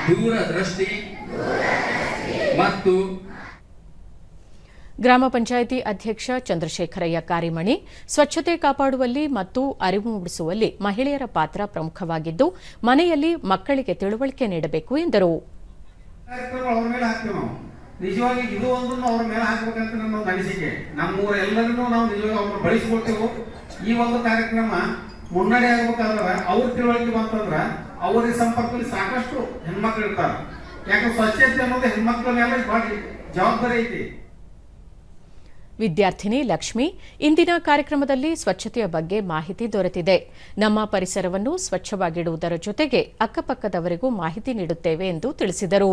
ದೂರದೃಷ್ಟಿ ಮತ್ತು ಗ್ರಾಮ ಪಂಚಾಯಿತಿ ಅಧ್ಯಕ್ಷ ಚಂದ್ರಶೇಖರಯ್ಯ ಕಾರಿಮಣಿ ಸ್ವಚ್ಛತೆ ಕಾಪಾಡುವಲ್ಲಿ ಮತ್ತು ಅರಿವು ಮೂಡಿಸುವಲ್ಲಿ ಮಹಿಳೆಯರ ಪಾತ್ರ ಪ್ರಮುಖವಾಗಿದ್ದು ಮನೆಯಲ್ಲಿ ಮಕ್ಕಳಿಗೆ ತಿಳುವಳಿಕೆ ನೀಡಬೇಕು ಎಂದರು. ನಿಜವಾಗಿ ಇದು ಒಂದನ್ನು ಅವ್ರ ಮೇಲೆ ಹಾಕ್ಬೇಕಂತ ನನ್ನ ಒಂದು ಅನಿಸಿಕೆ. ನಮ್ಮೂರ ಎಲ್ಲರನ್ನೂ ನಾವು ನಿಜವಾಗಿ ಅವ್ರನ್ನ ಬಳಸ್ಕೊಳ್ತೇವೆ. ಈ ಒಂದು ಕಾರ್ಯಕ್ರಮ ಮುನ್ನಡೆ ಆಗ್ಬೇಕಾದ್ರೆ ಅವ್ರ ತಿಳುವಳಿಕೆ ಬಂತಂದ್ರೆ ಅವರ ಸಂಪರ್ಕದಲ್ಲಿ ಸಾಕಷ್ಟು ಹೆಣ್ಮಕ್ಳು ಇರ್ತಾರೆ. ಯಾಕಂದ್ರೆ ಸ್ವಚ್ಛತೆ ಅನ್ನೋದು ಹೆಣ್ಮಕ್ಳ ಮೇಲೆ ಬಹಳ ಜವಾಬ್ದಾರಿ ಐತಿ. ವಿದ್ಯಾರ್ಥಿನಿ ಲಕ್ಷ್ಮಿ ಇಂದಿನ ಕಾರ್ಯಕ್ರಮದಲ್ಲಿ ಸ್ವಚ್ಛತೆಯ ಬಗ್ಗೆ ಮಾಹಿತಿ ದೊರೆತಿದೆ. ನಮ್ಮ ಪರಿಸರವನ್ನು ಸ್ವಚ್ಛವಾಗಿಡುವುದರ ಜೊತೆಗೆ ಅಕ್ಕಪಕ್ಕದವರಿಗೂ ಮಾಹಿತಿ ನೀಡುತ್ತೇವೆ ಎಂದು ತಿಳಿಸಿದರು.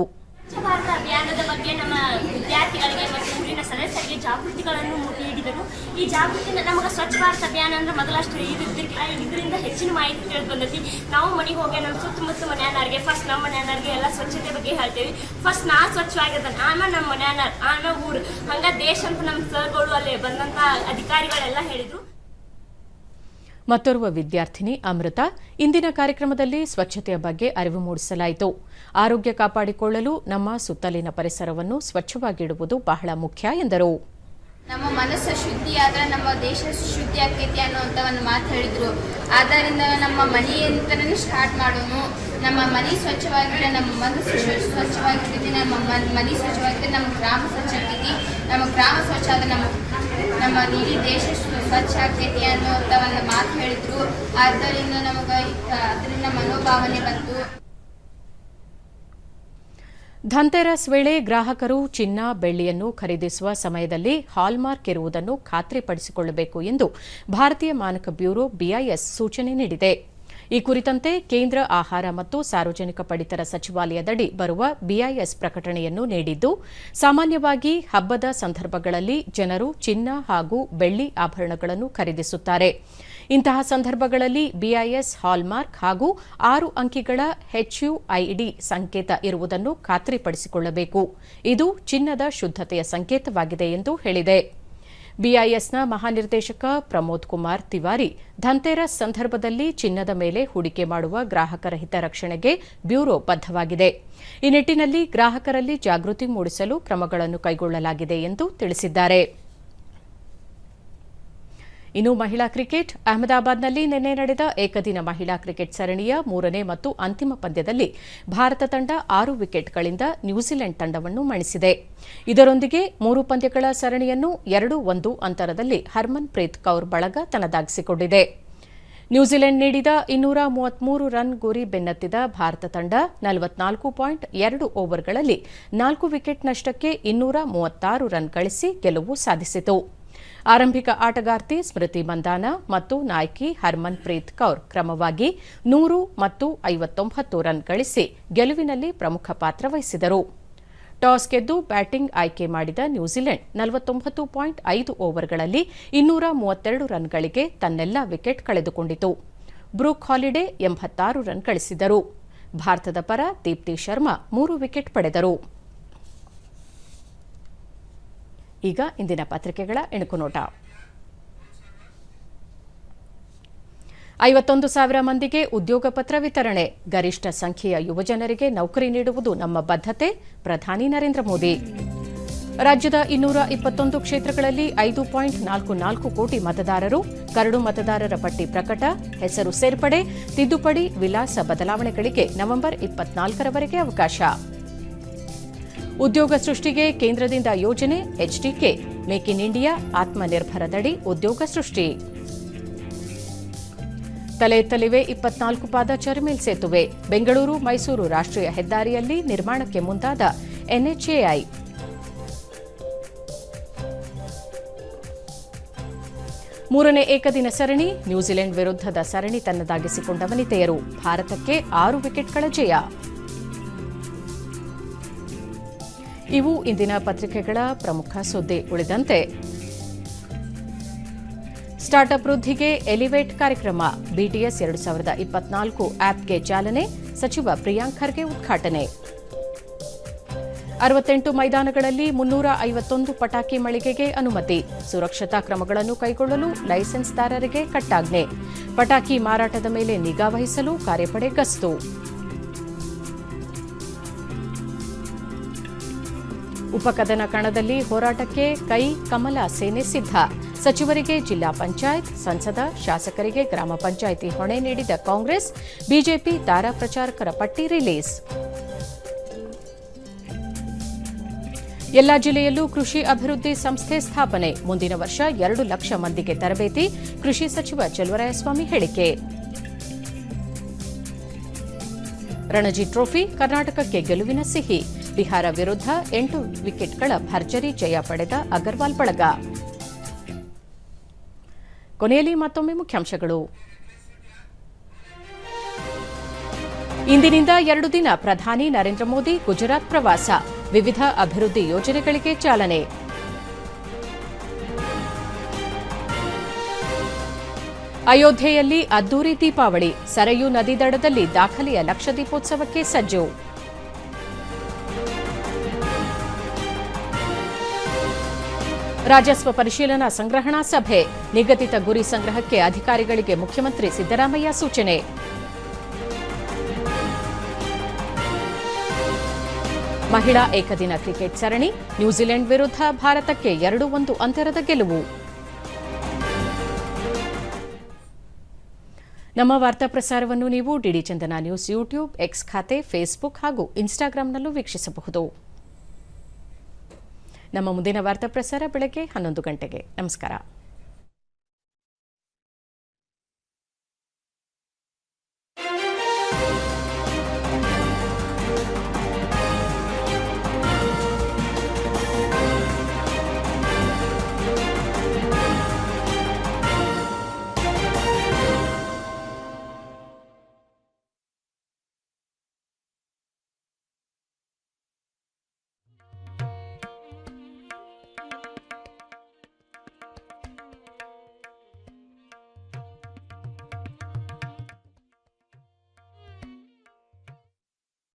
ಸ್ವಚ್ಛ ಭಾರತ ಅಭಿಯಾನದ ಬಗ್ಗೆ ನಮ್ಮ ವಿದ್ಯಾರ್ಥಿಗಳಿಗೆ ಮತ್ತು ಊರಿನ ಸದಸ್ಯರಿಗೆ ಜಾಗೃತಿಗಳನ್ನು ನೀಡಿದರು. ಈ ಜಾಗೃತಿ ನಮಗೆ ಸ್ವಚ್ಛ ಭಾರತ ಅಭಿಯಾನ ಅಂದ್ರೆ ಮೊದಲಷ್ಟು ಇದರಿಂದ ಹೆಚ್ಚಿನ ಮಾಹಿತಿ ತಿಳಿದು ಬಂದೈತಿ. ನಾವು ಮನೆಗೆ ಹೋಗಿ ನಮ್ಮ ಸುತ್ತಮುತ್ತ ಮನೆಯವ್ರಿಗೆ ಫಸ್ಟ್ ನಮ್ಮ ಮನೆಯವ್ರಿಗೆ ಎಲ್ಲ ಸ್ವಚ್ಛತೆ ಬಗ್ಗೆ ಹೇಳ್ತೇವೆ. ಫಸ್ಟ್ ನಾ ಸ್ವಚ್ಛವಾಗಿರ್ತಾನೆ, ಆಮೇಲೆ ನಮ್ಮ ಮನೆಯವ್ರು, ಆಮೇಲೆ ಊರು, ಹಂಗ ದೇಶ ಅಂತ ನಮ್ಮ ಸರ್ಗಳು ಅಲ್ಲಿ ಬಂದಂತ ಅಧಿಕಾರಿಗಳೆಲ್ಲ ಹೇಳಿದ್ರು. ಮತ್ತೋರ್ವ ವಿದ್ಯಾರ್ಥಿನಿ ಅಮೃತ ಇಂದಿನ ಕಾರ್ಯಕ್ರಮದಲ್ಲಿ ಸ್ವಚ್ಛತೆಯ ಬಗ್ಗೆ ಅರಿವು ಮೂಡಿಸಲಾಯಿತು. ಆರೋಗ್ಯ ಕಾಪಾಡಿಕೊಳ್ಳಲು ನಮ್ಮ ಸುತ್ತಲಿನ ಪರಿಸರವನ್ನು ಸ್ವಚ್ಛವಾಗಿಡುವುದು ಬಹಳ ಮುಖ್ಯ ಎಂದರು. ನಮ್ಮ ಮನಸ್ಸು ಶುದ್ಧಿಯಾದರೆ ನಮ್ಮ ದೇಶ ಶುದ್ಧಿ ಆಕೈತಿ ಅನ್ನುವಂಥ ಒಂದು ಮಾತು ಹೇಳಿದರು. ಆದ್ದರಿಂದ ನಮ್ಮ ಮನೆಯಿಂದನೇ ಸ್ಟಾರ್ಟ್ ಮಾಡೋನು. ನಮ್ಮ ಮನೆ ಸ್ವಚ್ಛವಾಗಿದ್ರೆ ನಮ್ಮ ಮನಸ್ಸು ಸ್ವಚ್ಛವಾಗಿರ್ತೈತಿ, ನಮ್ಮ ಮನೆ ಸ್ವಚ್ಛವಾಗಿದ್ರೆ ನಮ್ಮ ಗ್ರಾಮ ಸ್ವಚ್ಛ ಆಗ್ತೈತಿ, ನಮ್ಮ ಗ್ರಾಮ ಸ್ವಚ್ಛ ಆದರೆ ನಮ್ಮ ಇಡೀ ದೇಶ ಸ್ವಚ್ಛ ಆಗ್ತೈತಿ ಅನ್ನುವಂಥ ಒಂದು ಮಾತು ಹೇಳಿದರು. ಆದ್ದರಿಂದ ನಮಗೆ ಅದರಿಂದ ಮನೋಭಾವನೆ ಬಂತು. ಧನ್ತೆರಸ್ ವೇಳೆ ಗ್ರಾಹಕರು ಚಿನ್ನ ಬೆಳ್ಳಿಯನ್ನು ಖರೀದಿಸುವ ಸಮಯದಲ್ಲಿ ಹಾಲ್ಮಾರ್ಕ್ ಇರುವುದನ್ನು ಖಾತ್ರಿಪಡಿಸಿಕೊಳ್ಳಬೇಕು ಎಂದು ಭಾರತೀಯ ಮಾನಕ ಬ್ಯೂರೋ ಬಿಐಎಸ್ ಸೂಚನೆ ನೀಡಿದೆ. ಈ ಕುರಿತಂತೆ ಕೇಂದ್ರ ಆಹಾರ ಮತ್ತು ಸಾರ್ವಜನಿಕ ಪಡಿತರ ಸಚಿವಾಲಯದಡಿ ಬರುವ ಬಿಐಎಸ್ ಪ್ರಕಟಣೆಯನ್ನು ನೀಡಿದ್ದು, ಸಾಮಾನ್ಯವಾಗಿ ಹಬ್ಬದ ಸಂದರ್ಭಗಳಲ್ಲಿ ಜನರು ಚಿನ್ನ ಹಾಗೂ ಬೆಳ್ಳಿ ಆಭರಣಗಳನ್ನು ಖರೀದಿಸುತ್ತಾರೆ. ಇಂತಹ ಸಂದರ್ಭಗಳಲ್ಲಿ ಬಿಐಎಸ್ ಹಾಲ್ಮಾರ್ಕ್ ಹಾಗೂ 6 ಅಂಕಿಗಳ HUID ಸಂಕೇತ ಇರುವುದನ್ನು ಖಾತ್ರಿಪಡಿಸಿಕೊಳ್ಳಬೇಕು. ಇದು ಚಿನ್ನದ ಶುದ್ಧತೆಯ ಸಂಕೇತವಾಗಿದೆ ಎಂದು ಹೇಳಿದೆ. ಬಿಐಎಸ್ನ ಮಹಾನಿರ್ದೇಶಕ ಪ್ರಮೋದ್ ಕುಮಾರ್ ತಿವಾರಿ, ಧನ್ತೆರಸ್ ಸಂದರ್ಭದಲ್ಲಿ ಚಿನ್ನದ ಮೇಲೆ ಹೂಡಿಕೆ ಮಾಡುವ ಗ್ರಾಹಕರ ಹಿತರಕ್ಷಣೆಗೆ ಬ್ಯೂರೋ ಬದ್ಧವಾಗಿದೆ. ಈ ನಿಟ್ಟಿನಲ್ಲಿ ಗ್ರಾಹಕರಲ್ಲಿ ಜಾಗೃತಿ ಮೂಡಿಸಲು ಕ್ರಮಗಳನ್ನು ಕೈಗೊಳ್ಳಲಾಗಿದೆ ಎಂದು ತಿಳಿಸಿದ್ದಾರೆ. ಇನ್ನು ಮಹಿಳಾ ಕ್ರಿಕೆಟ್. ಅಹಮದಾಬಾದ್ನಲ್ಲಿ ನಿನ್ನೆ ನಡೆದ ಏಕದಿನ ಮಹಿಳಾ ಕ್ರಿಕೆಟ್ ಸರಣಿಯ 3ನೇ ಮತ್ತು ಅಂತಿಮ ಪಂದ್ಯದಲ್ಲಿ ಭಾರತ ತಂಡ 6 ವಿಕೆಟ್ಗಳಿಂದ ನ್ಯೂಜಿಲೆಂಡ್ ತಂಡವನ್ನು ಮಣಿಸಿದೆ. ಇದರೊಂದಿಗೆ 3 ಪಂದ್ಯಗಳ ಸರಣಿಯನ್ನು 2-1 ಅಂತರದಲ್ಲಿ ಹರ್ಮನ್ಪ್ರೀತ್ ಕೌರ್ ಬಳಗ ತನ್ನದಾಗಿಸಿಕೊಂಡಿದೆ. ನ್ಯೂಜಿಲೆಂಡ್ ನೀಡಿದ 233 ರನ್ ಗುರಿ ಬೆನ್ನತ್ತಿದ ಭಾರತ ತಂಡ 44.2 ಓವರ್ಗಳಲ್ಲಿ 4 ವಿಕೆಟ್ ನಷ್ಟಕ್ಕೆ 236 ರನ್ ಗಳಿಸಿ ಗೆಲುವು ಸಾಧಿಸಿತು. ಆರಂಭಿಕ ಆಟಗಾರ್ತಿ ಸ್ಮೃತಿ ಮಂದಾನ ಮತ್ತು ನಾಯಕಿ ಹರ್ಮನ್ಪ್ರೀತ್ ಕೌರ್ ಕ್ರಮವಾಗಿ 100 ಮತ್ತು 59 ರನ್ ಗಳಿಸಿ ಗೆಲುವಿನಲ್ಲಿ ಪ್ರಮುಖ ಪಾತ್ರ ವಹಿಸಿದರು. ಟಾಸ್ ಗೆದ್ದು ಬ್ಯಾಟಿಂಗ್ ಆಯ್ಕೆ ಮಾಡಿದ ನ್ಯೂಜಿಲೆಂಡ್ 49.5 ಓವರ್ಗಳಲ್ಲಿ 232 ರನ್ಗಳಿಗೆ ತನ್ನೆಲ್ಲ ವಿಕೆಟ್ ಕಳೆದುಕೊಂಡಿತು. ಬ್ರೂಕ್ ಹಾಲಿಡೇ 86 ರನ್ ಗಳಿಸಿದರು. ಭಾರತದ ಪರ ದೀಪ್ತಿ ಶರ್ಮಾ 3 ವಿಕೆಟ್ ಪಡೆದರು. ಈಗ ಇಂದಿನ ಪತ್ರಿಕೆಗಳ ಇಣುಕು ನೋಟ. 51,000 ಮಂದಿಗೆ ಉದ್ಯೋಗ ಪತ್ರ ವಿತರಣೆ. ಗರಿಷ್ಠ ಸಂಖ್ಯೆಯ ಯುವಜನರಿಗೆ ನೌಕರಿ ನೀಡುವುದು ನಮ್ಮ ಬದ್ಧತೆ. ಪ್ರಧಾನಿ ನರೇಂದ್ರ ಮೋದಿ. ರಾಜ್ಯದ 221 ಕ್ಷೇತ್ರಗಳಲ್ಲಿ 5.44 ಕೋಟಿ ಮತದಾರರು. ಕರಡು ಮತದಾರರ ಪಟ್ಟಿ ಪ್ರಕಟ. ಹೆಸರು ಸೇರ್ಪಡೆ, ತಿದ್ದುಪಡಿ, ವಿಳಾಸ ಬದಲಾವಣೆಗಳಿಗೆ ನವೆಂಬರ್ 24ರವರೆಗೆ ಅವಕಾಶ. ಉದ್ಯೋಗ ಸೃಷ್ಟಿಗೆ ಕೇಂದ್ರದಿಂದ ಯೋಜನೆ. ಎಚ್ಡಿಕೆ. ಮೇಕ್ ಇನ್ ಇಂಡಿಯಾ ಆತ್ಮನಿರ್ಭರದಡಿ ಉದ್ಯೋಗ ಸೃಷ್ಟಿ. ತಲೆ ಎತ್ತಲಿವೆ 24 ಪಾದಚಾರಿ ಮೇಲ್ಸೇತುವೆ. ಬೆಂಗಳೂರು ಮೈಸೂರು ರಾಷ್ಟ್ರೀಯ ಹೆದ್ದಾರಿಯಲ್ಲಿ ನಿರ್ಮಾಣಕ್ಕೆ ಮುಂದಾದ NHAI. ಮೂರನೇ ಏಕದಿನ ಸರಣಿ. ನ್ಯೂಜಿಲೆಂಡ್ ವಿರುದ್ಧದ ಸರಣಿ ತನ್ನದಾಗಿಸಿಕೊಂಡ ವನಿತೆಯರು. ಭಾರತಕ್ಕೆ 6 ವಿಕೆಟ್ಗಳ ಜಯ. ಇವು ಇಂದಿನ ಪತ್ರಿಕೆಗಳ ಪ್ರಮುಖ ಸುದ್ದಿ. ಉಳಿದಂತೆ ಸ್ಟಾರ್ಟ್ಅಪ್ ವೃದ್ಧಿಗೆ ಎಲಿವೇಟ್ ಕಾರ್ಯಕ್ರಮ. BTS 2024 ಆಪ್ಗೆ ಚಾಲನೆ. ಸಚಿವ ಪ್ರಿಯಾಂಕ್ ಖರ್ಗೆ ಉದ್ಘಾಟನೆ. 68 ಮೈದಾನಗಳಲ್ಲಿ 351 ಪಟಾಕಿ ಮಳಿಗೆಗೆ ಅನುಮತಿ. ಸುರಕ್ಷತಾ ಕ್ರಮಗಳನ್ನು ಕೈಗೊಳ್ಳಲು ಲೈಸೆನ್ಸ್ದಾರರಿಗೆ ಕಟ್ಟಾಜ್ಞೆ. ಪಟಾಕಿ ಮಾರಾಟದ ಮೇಲೆ ನಿಗಾ ವಹಿಸಲು ಕಾರ್ಯಪಡೆ ಗಸ್ತು. ಉಪಕದನ ಕಣದಲ್ಲಿ ಹೋರಾಟಕ್ಕೆ ಕಮಲ ಸೇನೆ ಸಿದ್ಧ. ಸಚಿವರಿಗೆ ಜಿಲ್ಲಾ ಪಂಚಾಯತ್, ಸಂಸದ, ಶಾಸಕರಿಗೆ ಗ್ರಾಮ ಪಂಚಾಯಿತಿ ಹೊಣೆ ನೀಡಿದ ಕಾಂಗ್ರೆಸ್. ಬಿಜೆಪಿ ತಾರಾ ಪ್ರಚಾರಕರ ಪಟ್ಟಿ ರಿಲೀಸ್. ಎಲ್ಲಾ ಜಿಲ್ಲೆಯಲ್ಲೂ ಕೃಷಿ ಅಭಿವೃದ್ಧಿ ಸಂಸ್ಥೆ ಸ್ಥಾಪನೆ. ಮುಂದಿನ ವರ್ಷ 2 ಲಕ್ಷ ಮಂದಿಗೆ ತರಬೇತಿ. ಕೃಷಿ ಸಚಿವ ಚಲುವರಾಯಸ್ವಾಮಿ ಹೇಳಿಕೆ. ರಣಜಿ ಟ್ರೋಫಿ. ಕರ್ನಾಟಕಕ್ಕೆ ಗೆಲುವಿನ ಸಿಹಿ. ಬಿಹಾರ ವಿರುದ್ಧ 8 ವಿಕೆಟ್ಗಳ ಭರ್ಜರಿ ಜಯ ಪಡೆದ ಅಗರ್ವಾಲ್ ಬಳಗ. ಕೊನೆಯಲ್ಲಿ ಮತ್ತೊಮ್ಮೆ ಮುಖ್ಯಾಂಶಗಳು. ಇಂದಿನಿಂದ 2 ದಿನ ಪ್ರಧಾನಿ ನರೇಂದ್ರ ಮೋದಿ ಗುಜರಾತ್ ಪ್ರವಾಸ. ವಿವಿಧ ಅಭಿವೃದ್ಧಿ ಯೋಜನೆಗಳಿಗೆ ಚಾಲನೆ. ಅಯೋಧ್ಯೆಯಲ್ಲಿ ಅದ್ದೂರಿ ದೀಪಾವಳಿ. ಸರಯೂ ನದಿ ದಡದಲ್ಲಿ ದಾಖಲೆಯ ಲಕ್ಷದೀಪೋತ್ಸವಕ್ಕೆ ಸಜ್ಜು. ರಾಜಸ್ವ ಪರಿಶೀಲನಾ ಸಂಗ್ರಹಣಾ ಸಭೆ. ನಿಗದಿತ ಗುರಿ ಸಂಗ್ರಹಕ್ಕೆ ಅಧಿಕಾರಿಗಳಿಗೆ ಮುಖ್ಯಮಂತ್ರಿ ಸಿದ್ದರಾಮಯ್ಯ ಸೂಚನೆ. ಮಹಿಳಾ ಏಕದಿನ ಕ್ರಿಕೆಟ್ ಸರಣಿ ನ್ಯೂಜಿಲೆಂಡ್ ವಿರುದ್ಧ ಭಾರತಕ್ಕೆ 2-1 ಅಂತರದ ಗೆಲುವು. ನಮ್ಮ ವಾರ್ತಾ ಪ್ರಸಾರವನ್ನು ನೀವು ಡಿಡಿ ಚಂದನ ನ್ಯೂಸ್ ಯೂಟ್ಯೂಬ್, ಎಕ್ಸ್ ಖಾತೆ, ಫೇಸ್ಬುಕ್ ಹಾಗೂ ಇನ್ಸ್ಟಾಗ್ರಾಂನಲ್ಲೂ ವೀಕ್ಷಿಸಬಹುದು. ನಮ್ಮ ಮುಂದಿನ ವಾರ್ತಾ ಪ್ರಸಾರ ಬೆಳಗ್ಗೆ 11 ಗಂಟೆಗೆ. ನಮಸ್ಕಾರ.